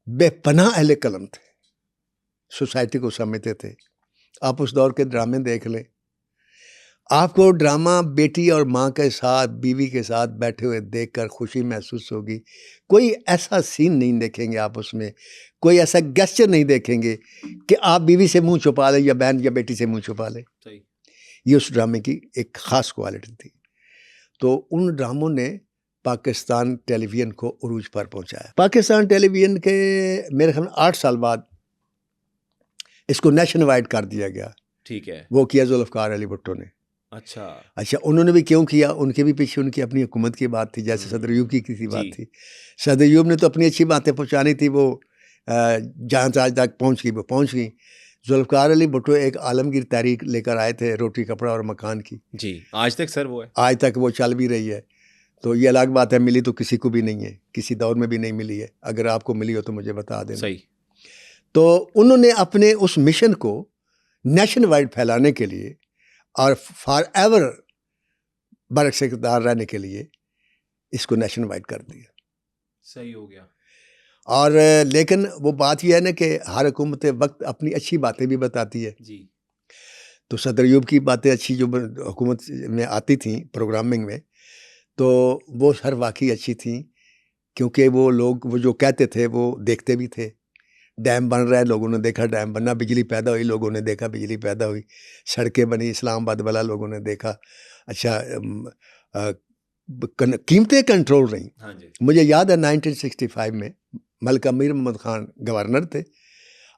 बेपनाह अहले कलम थे, सोसाइटी को समझते थे। आप उस दौर के ड्रामे देख लें, आपको ड्रामा बेटी और माँ के साथ, बीवी के साथ बैठे हुए देखकर खुशी महसूस होगी। कोई ऐसा सीन नहीं देखेंगे आप उसमें, कोई ऐसा गेस्चर नहीं देखेंगे कि आप बीवी से मुंह छुपा लें या बहन या बेटी से मुंह छुपा लें। सही। ये उस ड्रामे की एक ख़ास क्वालिटी थी। तो उन ड्रामों ने पाकिस्तान टेलीविज़न को उरूज पर पहुंचाया। पाकिस्तान टेलीविज़न के मेरे ख्याल 8 साल बाद इसको नेशन वाइड कर दिया गया। ठीक है। वो किया जुल्फ़िकार अली भुट्टो ने। अच्छा, उन्होंने भी क्यों किया? उनके भी पीछे उनकी अपनी हुकूमत की बात थी, जैसे सदर अयूब की किसी बात थी। सदर अयूब ने तो अपनी अच्छी बातें पहुंचानी थी, वो जहाँ तक पहुंच गई वो पहुंच गई। जुल्फ़िकार अली भुट्टो एक आलमगीर तहरीक लेकर आए थे, रोटी कपड़ा और मकान की। जी। आज तक सर वो है। आज तक वो चल भी रही है। तो ये अलग बात है, मिली तो किसी को भी नहीं है, किसी दौर में भी नहीं मिली है। अगर आपको मिली हो तो मुझे बता देना। सही। तो उन्होंने अपने उस मिशन को नेशन वाइड फैलाने के लिए और फॉर एवर बरक इक़्तिदार रहने के लिए इसको नेशन वाइड कर दिया। सही हो गया। और लेकिन वो बात यह है ना कि हर हुकूमत वक्त अपनी अच्छी बातें भी बताती है। जी। तो सदर अयूब की बातें अच्छी जो हुकूमत में आती थी प्रोग्रामिंग में, तो वो हर वाकई अच्छी थी क्योंकि वो लोग वो जो कहते थे वो देखते भी थे। डैम बन रहा है, लोगों ने देखा डैम बनना, बिजली पैदा हुई, लोगों ने देखा बिजली पैदा हुई, सड़कें बनी, इस्लामाबाद वाला लोगों ने देखा। अच्छा, कीमतें कंट्रोल रहीं। हाँ जी। मुझे याद है 1965 में मलिक अमीर मोहम्मद खान गवर्नर थे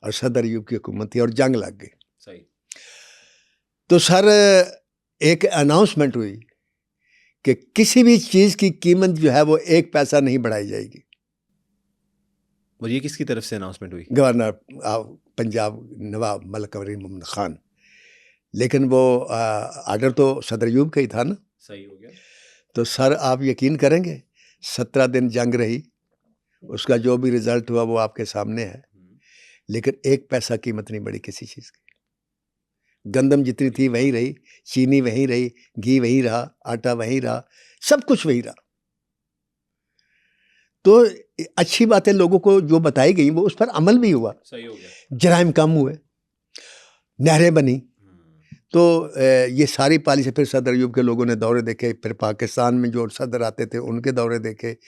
और सदर अयूब की हुकूमत थी और जंग लग गई। सही। तो सर एक अनाउंसमेंट हुई कि किसी भी चीज़ की कीमत जो है वो 1 पैसा नहीं बढ़ाई जाएगी। और ये किसकी तरफ से अनाउंसमेंट हुई? गवर्नर पंजाब नवाब मलिक अमीर मोहम्मद खान। लेकिन वो आर्डर तो सदर अयूब का ही था ना। सही हो गया। तो सर आप यकीन करेंगे 17 दिन जंग रही, उसका जो भी रिजल्ट हुआ वो आपके सामने है। लेकिन 1 पैसा कीमत नहीं बढ़ी किसी चीज़ की। गंदम जितनी थी वहीं रही, चीनी वहीं रही, घी वहीं रहा, आटा वहीं रहा, सब कुछ वहीं रहा। तो अच्छी बातें लोगों को जो बताई गई वो उस पर अमल भी हुआ। सही हो गया। जराइम कम हुए, नहरें बनी। तो ये सारी पॉलिसी, फिर सदर अयूब के लोगों ने दौरे देखे, फिर पाकिस्तान में जो सदर आते थे उनके दौरे देखे।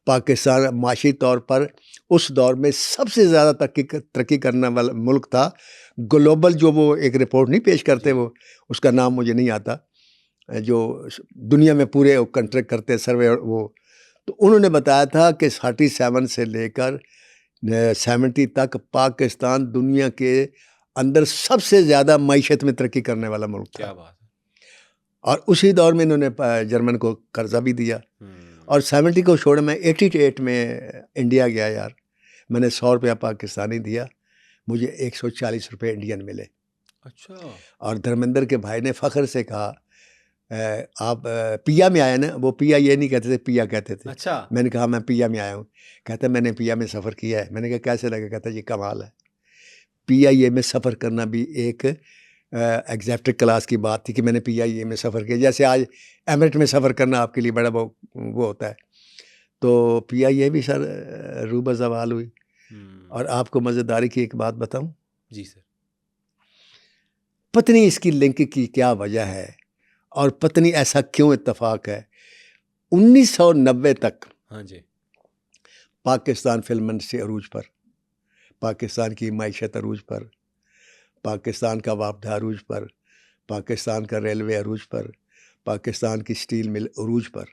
पाकिस्तान माशी तौर पर उस दौर में सबसे ज़्यादा तरक्की करने वाला मुल्क था। ग्लोबल जो वो एक रिपोर्ट नहीं पेश करते, वो उसका नाम मुझे नहीं आता, जो दुनिया में पूरे कंट्रैक्ट करते सर्वे, वो तो उन्होंने बताया था कि 47 से लेकर 70 तक पाकिस्तान दुनिया के अंदर सबसे ज़्यादा मईशत में तरक्की करने वाला मुल्क था। क्या बात है। और उसी दौर में इन्होंने जर्मन को कर्जा भी दिया। और 70 को छोड़ मैं 88 में इंडिया गया यार, मैंने 100 रुपया पाकिस्तानी दिया, मुझे 140 रुपये इंडियन मिले। अच्छा। और धर्मेंद्र के भाई ने फ़ख्र से कहा आप पिया में आए ना? वो पिया ये नहीं कहते थे, पिया कहते थे। अच्छा। मैंने कहा मैं पिया में आया हूँ। कहता मैंने पिया में सफ़र किया है। मैंने कहा कैसे लगा? कहता जी कमाल है। PIA में सफ़र करना भी एक एग्जैक्ट क्लास की बात थी कि मैंने PIA में सफ़र किया। जैसे आज एमिरेट में सफ़र करना आपके लिए बड़ा वो होता है। तो PIA भी सर रूबा ज़वाल हुई। और आपको मज़ेदारी की एक बात बताऊं? जी सर। पत्नी इसकी लिंक की क्या वजह है और पत्नी ऐसा क्यों इत्तफाक है। 1990 तक हाँ जी। पाकिस्तान फिल्म इंडस्ट्री अरूज पर, पाकिस्तान की मईशत अरूज पर, पाकिस्तान का वापडा अरूज पर, पाकिस्तान का रेलवे अरूज पर, पाकिस्तान की स्टील मिल अरूज पर।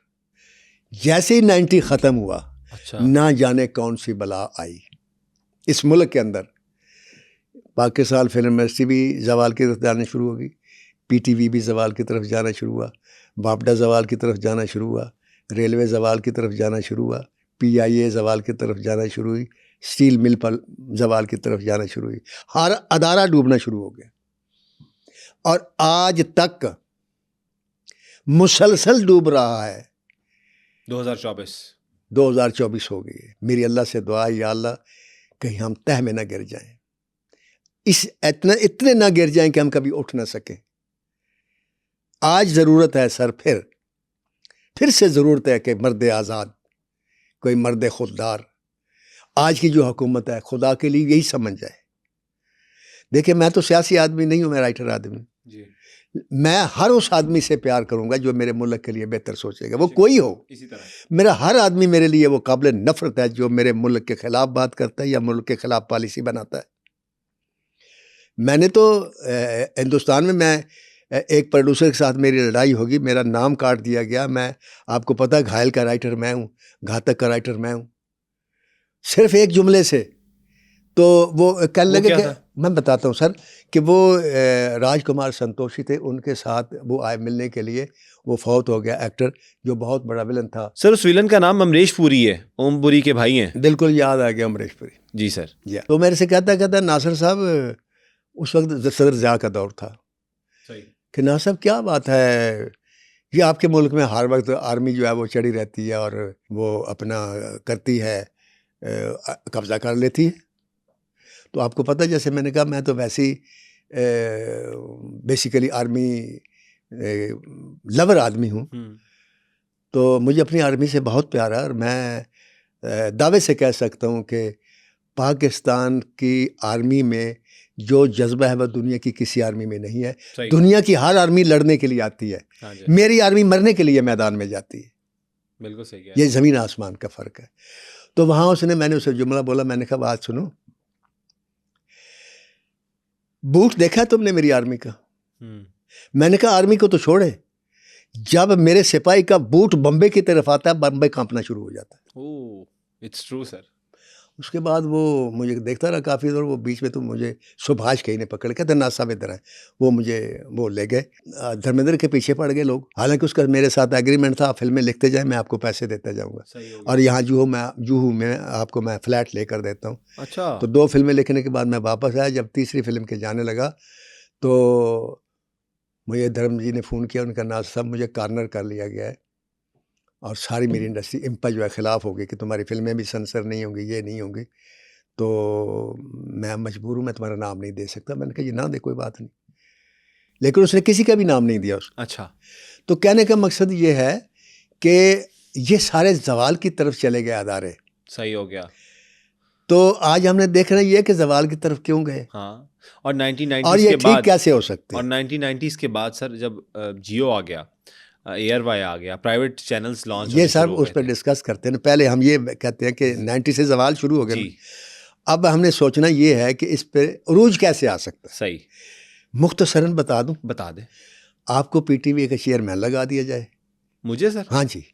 जैसे ही 90 ख़त्म हुआ, अच्छा। ना जाने कौन सी बला आई इस मुल्क के अंदर। पाकिस्तान फिल्म इंडस्ट्री भी जवाल की तरफ जाना शुरू होगी, PTV भी जवाल की तरफ जाना शुरू हुआ, वापडा जवाल की तरफ जाना शुरू हुआ, रेलवे जवाल की तरफ जाना शुरू हुआ, PIA जवाल की तरफ जाना शुरू हुई, स्टील मिल पर जवाल की तरफ जाना शुरू हुई, हर अदारा डूबना शुरू हो गया। और आज तक मुसलसल डूब रहा है। 2024 हो गई है। मेरी अल्लाह से दुआ, या अल्लाह कहीं हम तह में ना गिर जाएं, इतने ना गिर जाएं कि हम कभी उठ ना सकें। आज ज़रूरत है सर, फिर से ज़रूरत है कि मर्द आज़ाद, कोई मर्द खुददार आज की जो हुकूमत है खुदा के लिए यही समझ जाए। देखिए मैं तो सियासी आदमी नहीं हूँ, मैं राइटर आदमी जी। मैं हर उस आदमी से प्यार करूँगा जो मेरे मुल्क के लिए बेहतर सोचेगा, वो कोई हो। इसी तरह मेरा हर आदमी मेरे लिए वो काबिल नफ़रत है जो मेरे मुल्क के ख़िलाफ़ बात करता है या मुल्क के ख़िलाफ़ पॉलिसी बनाता है। मैंने तो हिंदुस्तान में मैं एक प्रोड्यूसर के साथ मेरी लड़ाई होगी, मेरा नाम काट दिया गया। मैं, आपको पता है, घायल का राइटर मैं हूँ, घातक का राइटर मैं हूँ, सिर्फ एक जुमले से। तो वो कहने लगे कि मैं बताता हूँ सर कि वो राजकुमार संतोषी थे, उनके साथ वो आए मिलने के लिए, वो फौत हो गया एक्टर जो बहुत बड़ा विलन था। सर उस विलन का नाम अमरीश पुरी है, ओम पुरी के भाई हैं। बिल्कुल याद आ गया, अमरीश पुरी जी सर। जी। तो मेरे से कहता नासिर साहब, उस वक्त सदर ज़िया का दौर था, सही, कि नासिर साहब क्या बात है, ये आपके मुल्क में हर वक्त आर्मी जो है वो चढ़ी रहती है और वो अपना करती है, कब्ज़ा कर लेती है। तो आपको पता, जैसे मैंने कहा, मैं तो वैसे ही बेसिकली आर्मी लवर आदमी हूँ, तो मुझे अपनी आर्मी से बहुत प्यार है। और मैं दावे से कह सकता हूँ कि पाकिस्तान की आर्मी में जो जज्बा है वह दुनिया की किसी आर्मी में नहीं है। दुनिया की हर आर्मी लड़ने के लिए आती है, मेरी आर्मी मरने के लिए मैदान में जाती है। बिल्कुल सही है। ये ज़मीन आसमान का फ़र्क है। तो वहाँ मैंने उसे जुमला बोला, मैंने कहा बात सुनो, बूट देखा है तुमने मेरी आर्मी का? मैंने कहा आर्मी को तो छोड़े, जब मेरे सिपाही का बूट बम्बे की तरफ आता है, बम्बे कांपना शुरू हो जाता है। ओह, इट्स ट्रू सर। उसके बाद वो मुझे देखता रहा काफ़ी देर, वो बीच में तो मुझे सुभाष कहीं ने पकड़ के, ना साहब इधर आए, वो मुझे वो ले गए, धर्मेंद्र के पीछे पड़ गए लोग। हालांकि उसका मेरे साथ एग्रीमेंट था, आप फिल्में लिखते जाए, मैं आपको पैसे देता जाऊँगा, और यहाँ जूहू में आपको मैं फ्लैट लेकर देता हूँ। अच्छा। तो 2 फिल्में लिखने के बाद मैं वापस आया। जब तीसरी फिल्म के जाने लगा तो मुझे धर्म जी ने फ़ोन किया, उनका नाज साहब मुझे कॉर्नर कर लिया गया है और सारी मेरी इंडस्ट्री इम्पा जो है ख़िलाफ़ हो गई कि तुम्हारी फ़िल्में भी सेंसर नहीं होंगी, ये नहीं होंगी, तो मैं मजबूर हूँ, मैं तुम्हारा नाम नहीं दे सकता। मैंने कहा ये ना दे, कोई बात नहीं, लेकिन उसने किसी का भी नाम नहीं दिया उसको। अच्छा। तो कहने का मकसद ये है कि ये सारे जवाल की तरफ चले गए अदारे। सही हो गया। तो आज हमने देख रहे हैं ये कि जवाल की तरफ क्यों गए। हाँ, और 1990s और ये के ठीक बाद कैसे हो सकते और हैं। 1990s के बाद सर, जब जियो आ गया, एयरवाई आ गया, प्राइवेट चैनल्स लॉन्च ये सब उस पर डिस्कस करते हैं। पहले हम ये कहते हैं कि 90 से जवाल शुरू हो गए। जी। अब हमने सोचना ये है कि इस पे उरूज कैसे आ सकता है। सही। मुख्तसरन बता दूं, बता दे। आपको पीटीवी का चेयरमैन लगा दिया जाए। मुझे सर? हाँ जी।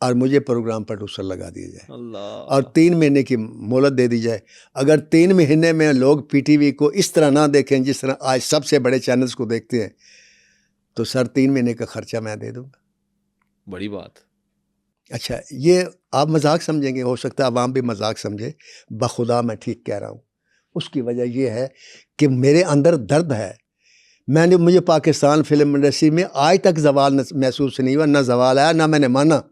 और मुझे प्रोग्राम प्रोड्यूसर लगा दिया जाए। अल्लाह। और 3 महीने की मोहलत दे दी जाए। अगर 3 महीने में लोग पीटीवी को इस तरह ना देखें जिस तरह आज सबसे बड़े चैनल्स को देखते हैं, तो सर 3 महीने का खर्चा मैं दे दूंगा। बड़ी बात। अच्छा, ये आप मजाक समझेंगे, हो सकता है आवाम भी मजाक समझे, बखुदा मैं ठीक कह रहा हूँ। उसकी वजह यह है कि मेरे अंदर दर्द है। मुझे पाकिस्तान फिल्म इंडस्ट्री में आज तक जवाल महसूस नहीं हुआ, ना जवाल आया, ना मैंने माना।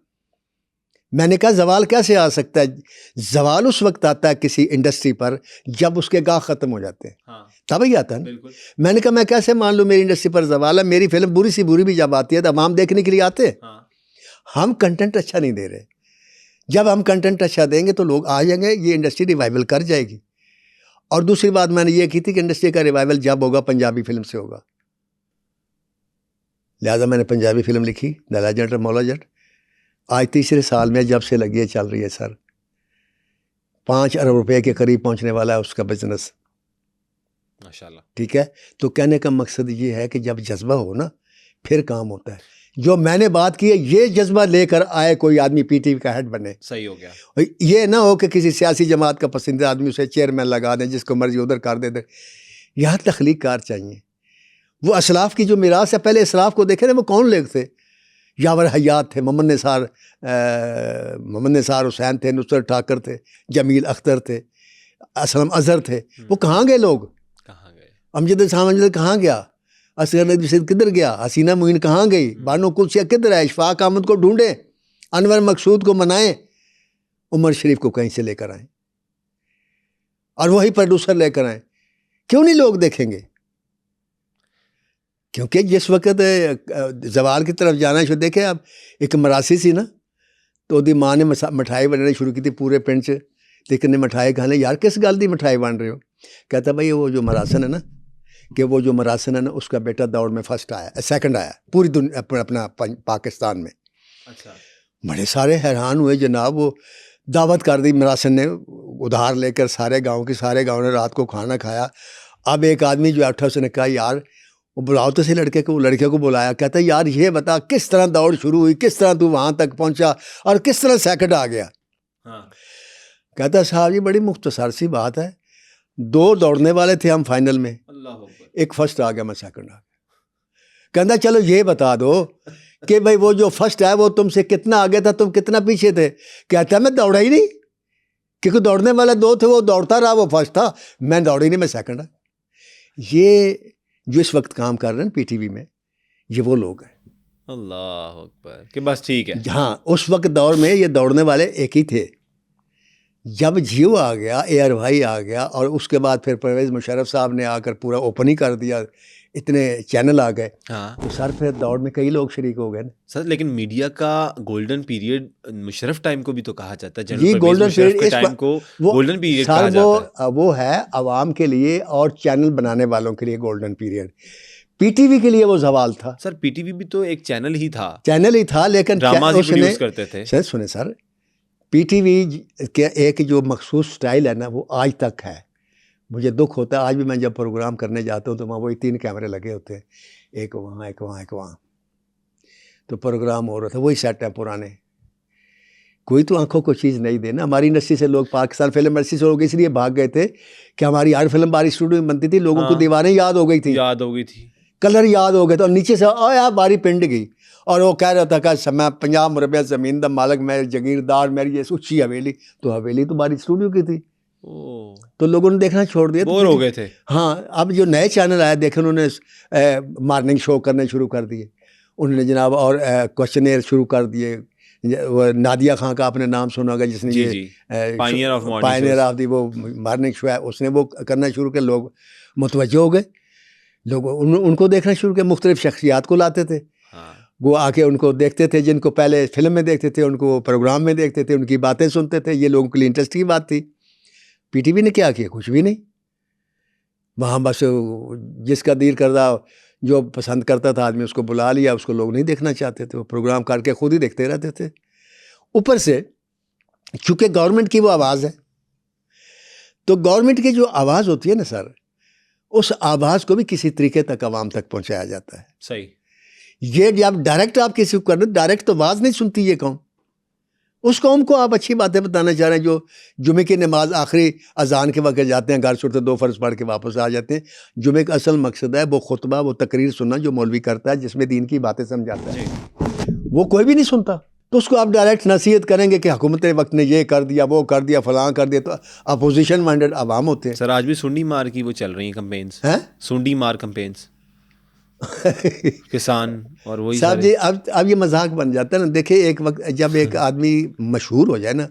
मैंने कहा जवाल कैसे आ सकता है? जवाल उस वक्त आता है किसी इंडस्ट्री पर जब उसके गाह ख़त्म हो जाते हैं। हाँ। तब ही आता है ना। बिल्कुल। मैंने कहा मैं कैसे मान लूँ मेरी इंडस्ट्री पर जवाल है? मेरी फिल्म बुरी सी बुरी भी जब आती है तो अवाम देखने के लिए आते हैं। हाँ। हम कंटेंट अच्छा नहीं दे रहे। जब हम कंटेंट अच्छा देंगे तो लोग आ जाएंगे, ये इंडस्ट्री रिवाइवल कर जाएगी। और दूसरी बात मैंने ये की थी कि इंडस्ट्री का रिवाइवल जब होगा पंजाबी फिल्म से होगा। लिहाजा मैंने पंजाबी फिल्म लिखी, the legend of Maula Jatt. आज तीसरे साल में जब से लगी है, चल रही है सर। 5 अरब रुपए के करीब पहुंचने वाला है उसका बिजनेस। माशाल्लाह। ठीक है। तो कहने का मकसद ये है कि जब जज्बा हो ना, फिर काम होता है। जो मैंने बात की है, ये जज्बा लेकर आए कोई आदमी पीटीवी का हेड बने। सही हो गया। ये ना हो कि किसी सियासी जमात का पसंदीदा आदमी उसे चेयरमैन लगा दें, जिसको मर्जी उधर कर दे। यहाँ तख्लीक कार चाहिए। वो असलाफ की जो मिरास है, पहले असलाफ को देखे ना, वो कौन लोग थे? यावर हयात थे, मोहम्मद निसार हुसैन थे, नुसरत ठाकर थे, जमील अख्तर थे, असलम अजहर थे। वो कहाँ गए लोग? कहाँ गए? अमजद सामंजद कहाँ गया? असगर नदवी सिद्ध किधर गया? हसीना मुइन कहाँ गई? बानो कुलसिया किधर है? इशफाक अहमद को ढूंढे, अनवर मकसूद को मनाएं, उमर शरीफ को कहीं से लेकर आए और वही प्रोड्यूसर लेकर आए। क्यों नहीं लोग देखेंगे? क्योंकि जिस वक्त जवाल की तरफ जाना शुरू, देखे आप, एक मरासी सी ना, तो ओदी माँ ने मिठाई बनानी शुरू की थी पूरे पिंड च। लेकिन ने मिठाई खाने, यार किस गल की मिठाई बन रहे हो? कहता भाई वो जो मरासन है ना, कि वो जो मरासन है ना, उसका बेटा दौड़ में फर्स्ट आया, सेकंड आया पूरी दुनिया अपना पाकिस्तान में। अच्छा। बड़े सारे हैरान हुए जनाब। वो दावत कर दी मरासन ने, उधार लेकर सारे गांव ने रात को खाना खाया। अब एक आदमी जो उठा, उसने कहा यार वो बुलाओ तो सही लड़के को। वो लड़के को बुलाया, कहता यार ये बता किस तरह दौड़ शुरू हुई, किस तरह तू वहाँ तक पहुँचा और किस तरह सेकंड आ गया। हाँ। कहता साहब ये बड़ी मुख्तसर सी बात है, 2 दौड़ने वाले थे हम फाइनल में, अल्लाह अकबर। एक फर्स्ट आ गया, मैं सेकंड आ गया। कहता चलो ये बता दो कि भाई वो जो फर्स्ट है वो तुमसे कितना आगे था, तुम कितना पीछे थे? कहता मैं दौड़ा ही नहीं, क्योंकि दौड़ने वाले 2 थे, वो दौड़ता रहा, वो फर्स्ट था, मैं दौड़ी नहीं, मैं सेकंड आ। ये जो इस वक्त काम कर रहे हैं पीटीवी में, ये वो लोग हैं। अल्लाह अकबर, कि बस ठीक है। हाँ, उस वक्त दौर में ये दौड़ने वाले एक ही थे। जब जियो आ गया, एयरवाई आ गया, और उसके बाद फिर परवेज़ मुशर्रफ साहब ने आकर पूरा ओपन ही कर दिया, इतने चैनल आ गए। हाँ। तो सर फिर दौड़ में कई लोग शरीक हो गए ना सर, लेकिन मीडिया का गोल्डन पीरियड मुशर्रफ टाइम को भी तो कहा जाता है। जी, जनरल गोल्डन मुशर्रफ के पीरियड टाइम को गोल्डन पीरियड कहा सर जाता है। वो है आवाम के लिए और चैनल बनाने वालों के लिए गोल्डन पीरियड। पीटीवी के लिए वो जवाल था। सर पीटीवी भी तो एक चैनल ही था, चैनल ही था, लेकिन ड्रामा भी उसने प्रोड्यूस करते थे। सर सुने सर, पीटीवी के एक जो मखसूस स्टाइल है ना, वो आज तक है। मुझे दुख होता है आज भी, मैं जब प्रोग्राम करने जाता हूँ तो वहाँ वही 3 कैमरे लगे होते हैं, एक वहाँ एक वहाँ एक वहाँ, तो प्रोग्राम हो रहा था, वही सेट है पुराने। कोई तो आंखों को चीज़ नहीं देना। हमारी इंडस्ट्री से लोग, पाकिस्तान फिल्म इंडस्ट्री से लोग इसलिए भाग गए थे कि हमारी हर फिल्म बारी स्टूडियो में बनती थी, लोगों को दीवारें याद हो गई थी, कलर याद हो गए थे, और नीचे से यार बारी पिंड गई, और वो कह रहा था कि मैं 50 मुरब्बे ज़मीन दा मालिक, मैं जगीरदार, मेरी ये ऊँची हवेली, तो हवेली तो बारी स्टूडियो की थी। तो लोगों ने देखना छोड़ दिया, बोर हो गए थे। हाँ, अब जो नए चैनल आए देखे, उन्होंने मॉर्निंग शो करने शुरू कर दिए उन्होंने जनाब, और क्वेश्चनेयर शुरू कर दिए। वो नादिया खान का आपने नाम सुना होगा, जिसने ये पायनियर ऑफ दी वो मॉर्निंग शो है, उसने वो करना शुरू किया, लोग मुतवज्जो हो गए, लोग उनको देखना शुरू किया, मुख्तलिफ शख्सियात को लाते थे। वो आके उनको देखते थे, जिनको पहले फिल्म में देखते थे उनको प्रोग्राम में देखते थे, उनकी बातें सुनते थे, ये लोगों के लिए इंटरेस्ट की बात थी। पीटीवी ने क्या किया? कुछ भी नहीं। वहाँ बस जिसका दिल करदा, जो पसंद करता था आदमी, उसको बुला लिया, उसको लोग नहीं देखना चाहते थे, वो प्रोग्राम करके खुद ही देखते रहते थे। ऊपर से चूँकि गवर्नमेंट की वो आवाज़ है, तो गवर्नमेंट की जो आवाज़ होती है ना सर, उस आवाज़ को भी किसी तरीके तक आवाम तक पहुँचाया जाता है। सही। ये जब डायरेक्ट आप किसी को कर रहे, डायरेक्ट तो आवाज़ नहीं सुनती ये कौम। उस कौम को आप अच्छी बातें बताना चाह रहे हैं, जो जुमे की नमाज आखिरी अजान के वक्त जाते हैं, घर छोड़ते 2 फ़र्ज़ पढ़ के वापस आ जाते हैं। जुमे का असल मकसद है वो खुतबा, वो तकरीर सुनना जो मौलवी करता है, जिसमें दीन की बातें समझाता है, वो कोई भी नहीं सुनता। तो उसको आप डायरेक्ट नसीहत करेंगे कि हुकूमत वक्त ने ये कर दिया, वो कर दिया, फलां कर दिया, तो अपोजिशन माइंडेड आवाम होते हैं। सर आज भी सुंडी मार की वो चल रही है कंपेन्स, हैं सुंडी मार कंपेन्स किसान और वही साहब जी। अब ये मजाक बन जाता है ना। देखिए एक वक्त जब एक आदमी मशहूर हो जाए ना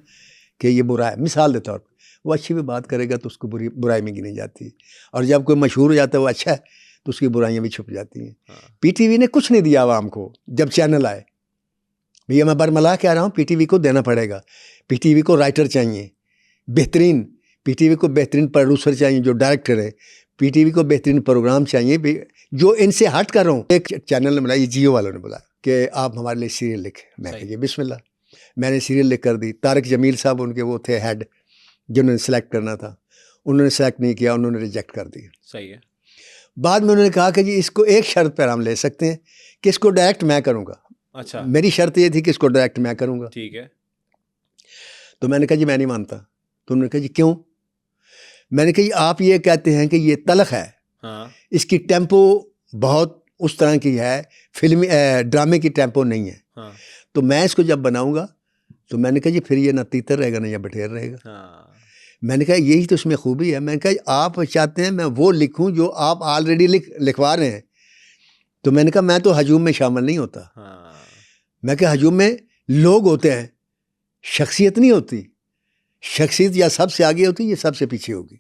कि ये बुरा है, मिसाल के तौर पर, वो अच्छी भी बात करेगा तो उसको बुराई में गिनी जाती है, और जब कोई मशहूर हो जाता है वो अच्छा है तो उसकी बुराइयां भी छुप जाती हैं। पीटीवी ने कुछ नहीं दिया आवाम को। जब चैनल आए, भैया मैं बरमला कह रहा हूँ, पीटीवी को देना पड़ेगा। पीटीवी को राइटर चाहिए बेहतरीन, पीटीवी को बेहतरीन प्रोड्यूसर चाहिए जो डायरेक्टर है, पीटीवी को बेहतरीन प्रोग्राम चाहिए जो इनसे हट कर रहा हूँ। एक चैनल ने बोला, ये जियो वालों ने बोला कि आप हमारे लिए सीरियल लिखें। मैं कहा बिस्मिल्लाह। मैंने सीरियल लिख कर दी। तारिक जमील साहब उनके वो थे हेड, जिन्होंने सेलेक्ट करना था, उन्होंने सेलेक्ट नहीं किया, उन्होंने रिजेक्ट कर दिया। सही है। बाद में उन्होंने कहा कि जी इसको एक शर्त पर हम ले सकते हैं कि इसको डायरेक्ट मैं करूँगा। अच्छा। मेरी शर्त ये थी कि इसको डायरेक्ट मैं करूँगा। ठीक है। तो मैंने कहा जी मैं नहीं मानता। तो उन्होंने कहा जी क्यों? मैंने कहा जी आप ये कहते हैं कि ये तलख है, हाँ। इसकी टेम्पो बहुत उस तरह की है, फिल्मी ड्रामे की टेम्पो नहीं है। हाँ। तो मैं इसको जब बनाऊंगा तो मैंने कहा जी फिर ये ना तीतर रहेगा ना या बटेर रहेगा। हाँ। मैंने कहा यही तो इसमें खूबी है। मैंने कहा आप चाहते हैं मैं वो लिखूं जो आप ऑलरेडी लिखवा रहे हैं। तो मैंने कहा मैं तो हजूम में शामिल नहीं होता। हाँ। मैं कहा हजूम में लोग होते हैं, शख्सियत नहीं होती। शख्सियत या सबसे आगे होती, ये सबसे पीछे होगी,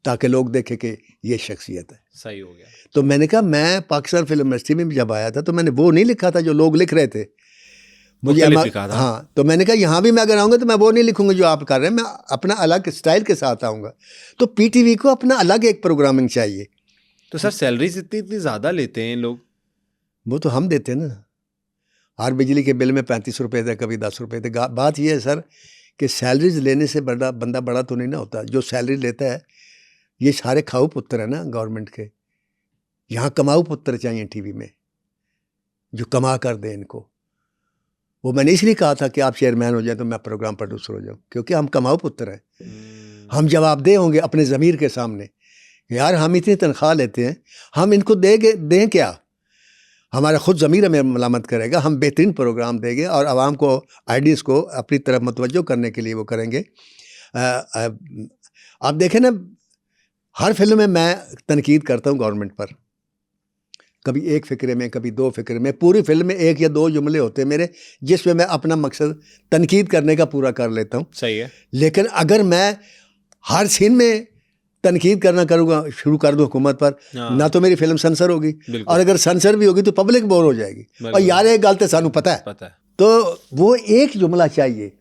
ताकि लोग देखें कि ये शख्सियत है। सही हो गया। तो मैंने कहा मैं पाकिस्तान फिल्म इंडस्ट्री में जब आया था तो मैंने वो नहीं लिखा था जो लोग लिख रहे थे, मुझे हाँ। तो मैंने कहा यहाँ भी मैं अगर आऊँगा तो मैं वो नहीं लिखूंगा जो आप कर रहे हैं, मैं अपना अलग स्टाइल के साथ आऊँगा। तो पीटीवी को अपना अलग एक प्रोग्रामिंग चाहिए। तो सर सैलरीज इतनी ज़्यादा लेते हैं लोग? वो तो हम देते हैं ना। हर बिजली के बिल में 35 रुपये थे, कभी 10 रुपये थे। बात यह है सर कि सैलरीज लेने से बंदा बड़ा तो नहीं ना होता। जो सैलरी लेता है ये सारे खाऊ पुत्र है ना गवर्नमेंट के। यहाँ कमाऊ पुत्र चाहिए टीवी में, जो कमा कर दे इनको। वो मैंने इसलिए कहा था कि आप चेयरमैन हो जाए तो मैं प्रोग्राम प्रोड्यूसर हो जाऊँ, क्योंकि हम कमाऊ पुत्र हैं। हम जवाबदेह होंगे अपने ज़मीर के सामने, यार हम इतनी तनख्वाह लेते हैं, हम इनको दें क्या? हमारा खुद ज़मीर हमें मलामत करेगा। हम बेहतरीन प्रोग्राम देंगे और आवाम को आइडियाज़ को अपनी तरफ मुतवज्जो करने के लिए वो करेंगे। आप देखें ना, हर फिल्म में मैं तनकीद करता हूँ गवर्नमेंट पर, कभी एक फ़िक्रे में, कभी 2 फ़िक्रे में। पूरी फिल्म में 1 या 2 जुमले होते हैं मेरे जिसमें मैं अपना मकसद तनकीद करने का पूरा कर लेता हूँ। सही है। लेकिन अगर मैं हर सीन में तनकीद करना करूँगा, शुरू कर दूँ हुकूमत पर, ना तो मेरी फिल्म सेंसर होगी, और अगर सेंसर भी होगी तो पब्लिक बोर हो जाएगी। और यार एक गल तो सानू पता है। तो वो एक जुमला चाहिए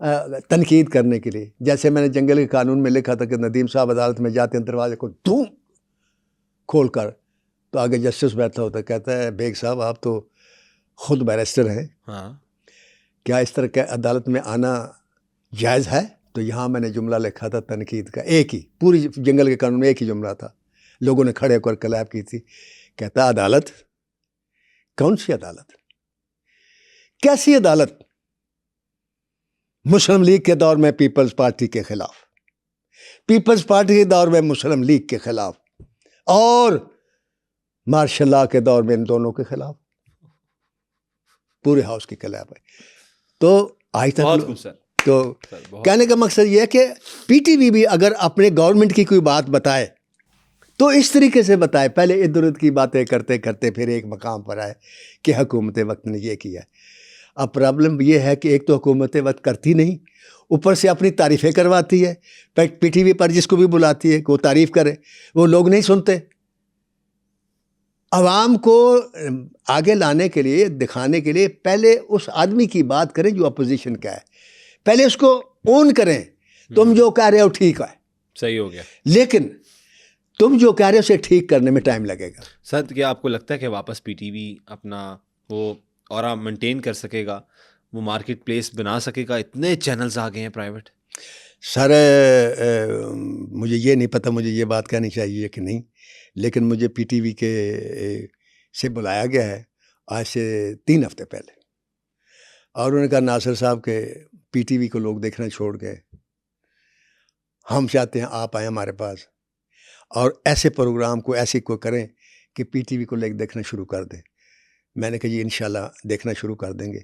तनकीद करने के लिए। जैसे मैंने जंगल के कानून में लिखा था कि नदीम साहब अदालत में जाते हैं, दरवाजे को धूम खोल कर तो आगे जस्टिस बैठा होता, कहता है बेग साहब आप तो खुद बैरिस्टर हैं, हाँ, क्या इस तरह के अदालत में आना जायज़ है? तो यहाँ मैंने जुमला लिखा था तनकीद का, एक ही, पूरी जंगल के कानून में एक ही जुमला था, लोगों ने खड़े होकर क्लैप की थी। कहता अदालत? कौन सी अदालत? कैसी अदालत? मुस्लिम लीग के दौर में पीपल्स पार्टी के खिलाफ, पीपल्स पार्टी के दौर में मुस्लिम लीग के खिलाफ, और मार्शल लॉ के दौर में इन दोनों के खिलाफ। पूरे हाउस की क्लैप है। तो आज तक बहुत खूब सर। तो कहने का मकसद ये है कि पीटीवी भी अगर अपने गवर्नमेंट की कोई बात बताए तो इस तरीके से बताए, पहले इधर उधर की बातें करते करते फिर एक मकाम पर आए कि हुकूमत वक्त ने ये किया। अब प्रॉब्लम ये है कि एक तो हुकूमत वक्त करती नहीं, ऊपर से अपनी तारीफ़ें करवाती है, पीटीवी पर जिसको भी बुलाती है कि वो तारीफ़ करे, वो लोग नहीं सुनते। अवाम को आगे लाने के लिए, दिखाने के लिए पहले उस आदमी की बात करें जो अपोजिशन का है, पहले उसको ओन करें। तुम जो कह रहे हो ठीक है, सही हो गया, लेकिन तुम जो कह रहे हो उसे ठीक करने में टाइम लगेगा। सर क्या आपको लगता है कि वापस पीटीवी अपना वो और मेंटेन कर सकेगा, वो मार्केट प्लेस बना सकेगा? इतने चैनल्स आ गए हैं प्राइवेट। सर मुझे ये नहीं पता मुझे ये बात कहनी चाहिए कि नहीं, लेकिन मुझे पीटीवी के से बुलाया गया है आज से 3 हफ्ते पहले, और उन्होंने कहा नासिर साहब के पीटीवी को लोग देखना छोड़ गए, हम चाहते हैं आप आए हमारे पास और ऐसे प्रोग्राम को ऐसे को करें कि पीटीवी को लेकर देखना शुरू कर दें। मैंने कहा जी इंशाल्लाह देखना शुरू कर देंगे।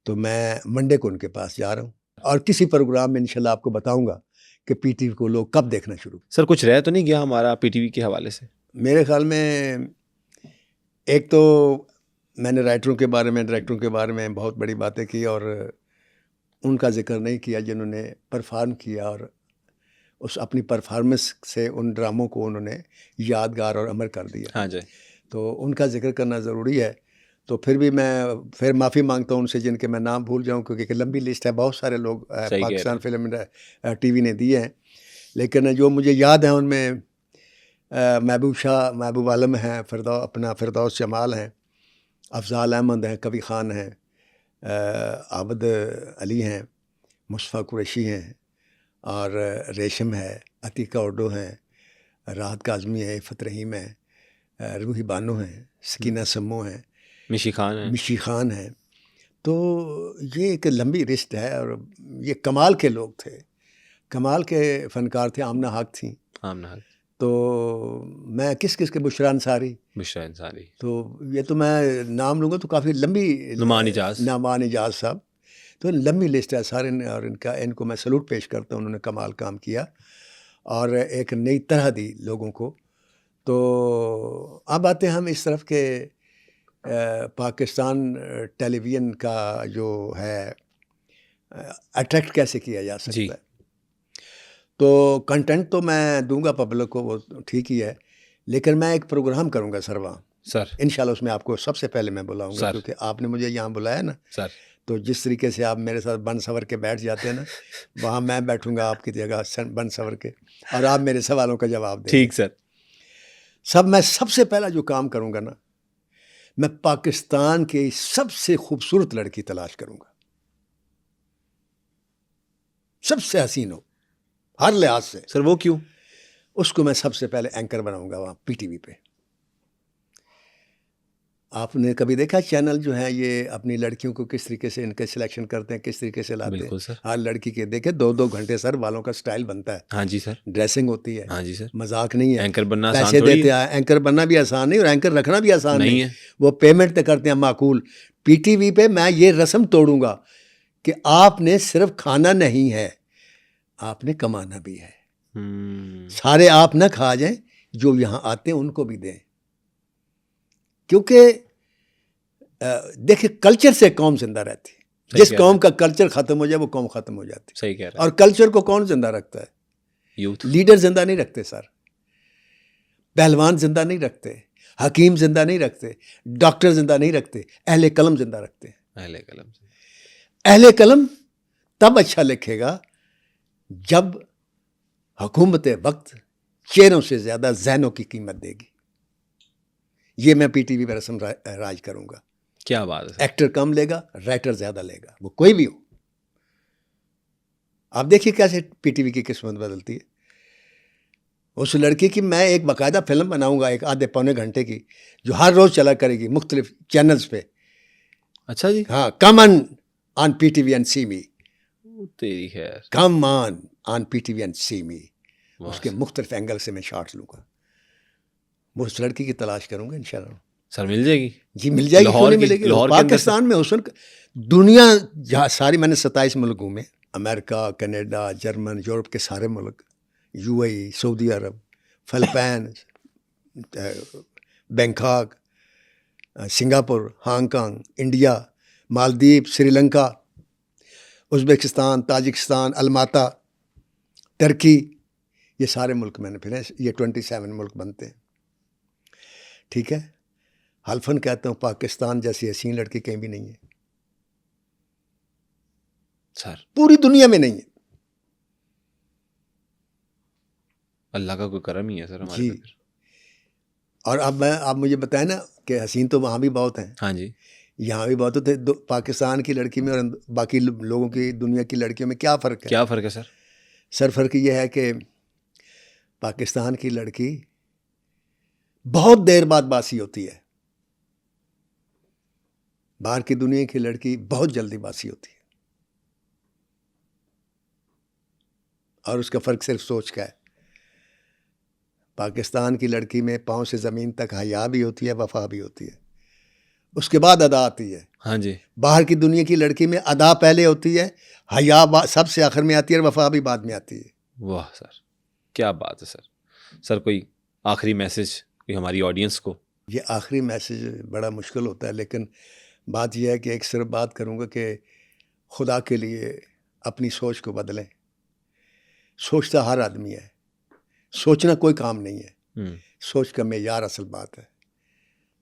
तो मैं मंडे को उनके पास जा रहा हूँ और किसी प्रोग्राम में इंशाल्लाह आपको बताऊंगा कि पीटीवी को लोग कब देखना शुरू। सर कुछ रह तो नहीं गया हमारा पीटीवी के हवाले से? मेरे ख्याल में एक तो मैंने राइटरों के बारे में, डायरेक्टरों के बारे में बहुत बड़ी बातें की और उनका जिक्र नहीं किया जिन्होंने परफॉर्म किया और उस अपनी परफॉर्मेंस से उन ड्रामों को उन्होंने यादगार और अमर कर दिया। हाँ जी। तो उनका जिक्र करना ज़रूरी है। तो फिर भी मैं फिर माफ़ी मांगता हूँ उनसे जिनके मैं नाम भूल जाऊँ, क्योंकि एक लंबी लिस्ट है, बहुत सारे लोग पाकिस्तान फिल्म टीवी ने दिए हैं, लेकिन जो मुझे याद है उनमें महबूब शाह, महबूब आलम हैं, फिरदौस जमाल हैं, अफजाल अहमद हैं, कवि ख़ान हैं, आबद अली हैं, मुस्तफ़ा कुरैशी हैं, और रेशम है, अतीका उर्दू हैं, राहत काज़मी है, इफ़त रहीम है, रूही बानो हैं, सकीना सम्मो हैं, मिशी खान है। तो ये एक लंबी लिस्ट है और ये कमाल के लोग थे, कमाल के फ़नकार थे। आमना हक थी, तो मैं किस के बुशरा अंसारी, तो ये तो मैं नाम लूँगा तो काफ़ी लंबी, नुमान इजाज़ साहब, तो लंबी लिस्ट है सारे, और इनको मैं सलूट पेश करता हूँ। उन्होंने कमाल काम किया और एक नई तरह दी लोगों को। तो अब आते हैं हम इस तरफ के पाकिस्तान टेलीविज़न का जो है अट्रैक्ट कैसे किया जा सकता है। तो कंटेंट तो मैं दूंगा पब्लिक को, वो ठीक ही है, लेकिन मैं एक प्रोग्राम करूंगा सर वहाँ, सर इंशाल्लाह उसमें आपको सबसे पहले मैं बुलाऊंगा, क्योंकि आपने मुझे यहाँ बुलाया ना सर, तो जिस तरीके से आप मेरे साथ बन सवर के बैठ जाते हैं ना, वहाँ मैं बैठूंगा आपकी जगह बन सवर के, और आप मेरे सवालों का जवाब दें। ठीक सर। मैं सबसे पहला जो काम करूंगा ना, मैं पाकिस्तान की सबसे खूबसूरत लड़की तलाश करूंगा, सबसे हसीन हो हर लिहाज से। सर वो क्यों? उसको मैं सबसे पहले एंकर बनाऊंगा वहाँ पीटीवी पे। आपने कभी देखा चैनल जो है ये अपनी लड़कियों को किस तरीके से इनके सिलेक्शन करते हैं, किस तरीके से लाते हैं? सर हर लड़की के देखे 2-2 घंटे सर बालों का स्टाइल बनता है। हाँ जी सर। ड्रेसिंग होती है। हाँ जी सर। मजाक नहीं है। एंकर बनना पैसे देते हैं, एंकर बनना भी आसान नहीं और एंकर रखना भी आसान नहीं है। वो पेमेंट तो करते हैं माकूल। पीटीवी पे मैं ये रस्म तोड़ूंगा कि आपने सिर्फ खाना नहीं है, आपने कमाना भी है। सारे आप ना खा जाएं, जो यहाँ आते हैं उनको भी दें, क्योंकि देखिए कल्चर से कौम जिंदा रहती है। जिस कौम का कल्चर खत्म हो जाए वो कौम खत्म हो जाती है। सही कह रहे हैं। और कल्चर को कौन जिंदा रखता है? यूथ। लीडर जिंदा नहीं रखते सर, पहलवान जिंदा नहीं रखते, हकीम जिंदा नहीं रखते, डॉक्टर जिंदा नहीं रखते, अहले कलम जिंदा रखते हैं। अहले कलम तब अच्छा लिखेगा जब हुकूमत वक्त चेहरों से ज़्यादा ज़हनों की कीमत देगी। ये मैं पीटीवी पर रस्म राज करूँगा। क्या बात है सर। एक्टर कम लेगा, राइटर ज़्यादा लेगा, वो कोई भी हो। आप देखिए कैसे पीटीवी की किस्मत बदलती है। उस लड़की की मैं एक बाकायदा फिल्म बनाऊंगा, एक आधे पौने घंटे की, जो हर रोज़ चला करेगी मुख्तलिफ चैनल्स पे। अच्छा जी। हाँ, कम ऑन पीटीवी एंड सी मी, तेरी खैर। कम ऑन पीटीवी एंड सी मी। वाह उसके मुख्तलिफ एंगल से मैं शॉट्स लूँगा। वो उस लड़की की तलाश करूँगा इंशाल्लाह। सर मिल जाएगी? जी मिल जाएगी, क्यों लाहौर नहीं की- मिलेगी। लाहौर के अंदर पाकिस्तान में हुस्न, दुनिया जहाँ सारी, मैंने 27 मुल्क घूमे, अमेरिका, कनाडा, जर्मन, यूरोप के सारे मुल्क, यूएई, सऊदी अरब, Philippines, Bangkok, Singapore, Hong Kong, India, Maldives, Sri Lanka, Uzbekistan, Tajikistan, Almaty, तुर्की, ये सारे मुल्क मैंने फिरे। ये 27 मुल्क बनते हैं, ठीक है। हल्फन कहता हूँ पाकिस्तान जैसी हसीन लड़की कहीं भी नहीं है, सर पूरी दुनिया में नहीं है। अल्लाह का कोई करम ही है सर हमारे जी। पे फिर। और अब आप मुझे बताएं ना कि हसीन तो वहाँ भी बहुत हैं, हाँ जी। यहाँ भी बहुत थे। पाकिस्तान की लड़की में और बाकी लोगों की, दुनिया की लड़कियों में क्या फ़र्क है? क्या फ़र्क है सर? सर फ़र्क ये है कि पाकिस्तान की लड़की बहुत देर बाद बासी होती है, बाहर की दुनिया की लड़की बहुत जल्दी बासी होती है। और उसका फ़र्क सिर्फ सोच का है। पाकिस्तान की लड़की में पाँव से ज़मीन तक हया भी होती है, वफा भी होती है, उसके बाद अदा आती है। हाँ जी। बाहर की दुनिया की लड़की में अदा पहले होती है, हया सबसे आखिर में आती है, और वफा भी बाद में आती है। वाह सर, क्या बात है सर। सर कोई आखिरी मैसेज कोई हमारी ऑडियंस को? ये आखिरी मैसेज बड़ा मुश्किल होता है, लेकिन बात यह है कि एक सिर्फ बात करूँगा कि खुदा के लिए अपनी सोच को बदलें। सोचता हर आदमी है, सोचना कोई काम नहीं है, सोच का मेयार असल बात है।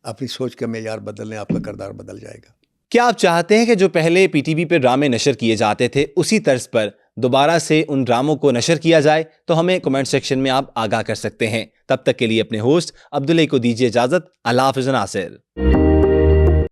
अपनी सोच का मेयार बदलने, आपका किरदार बदल जाएगा। क्या आप चाहते हैं कि जो पहले पीटीवी पर ड्रामे नशर किए जाते थे उसी तर्ज पर दोबारा से उन ड्रामों को नशर किया जाए? तो हमें कमेंट सेक्शन में आप आगाह कर सकते हैं। तब तक के लिए अपने होस्ट अब्दुल्ला को दीजिए इजाजत। अल्लाह हाफ़िज़ नासिर।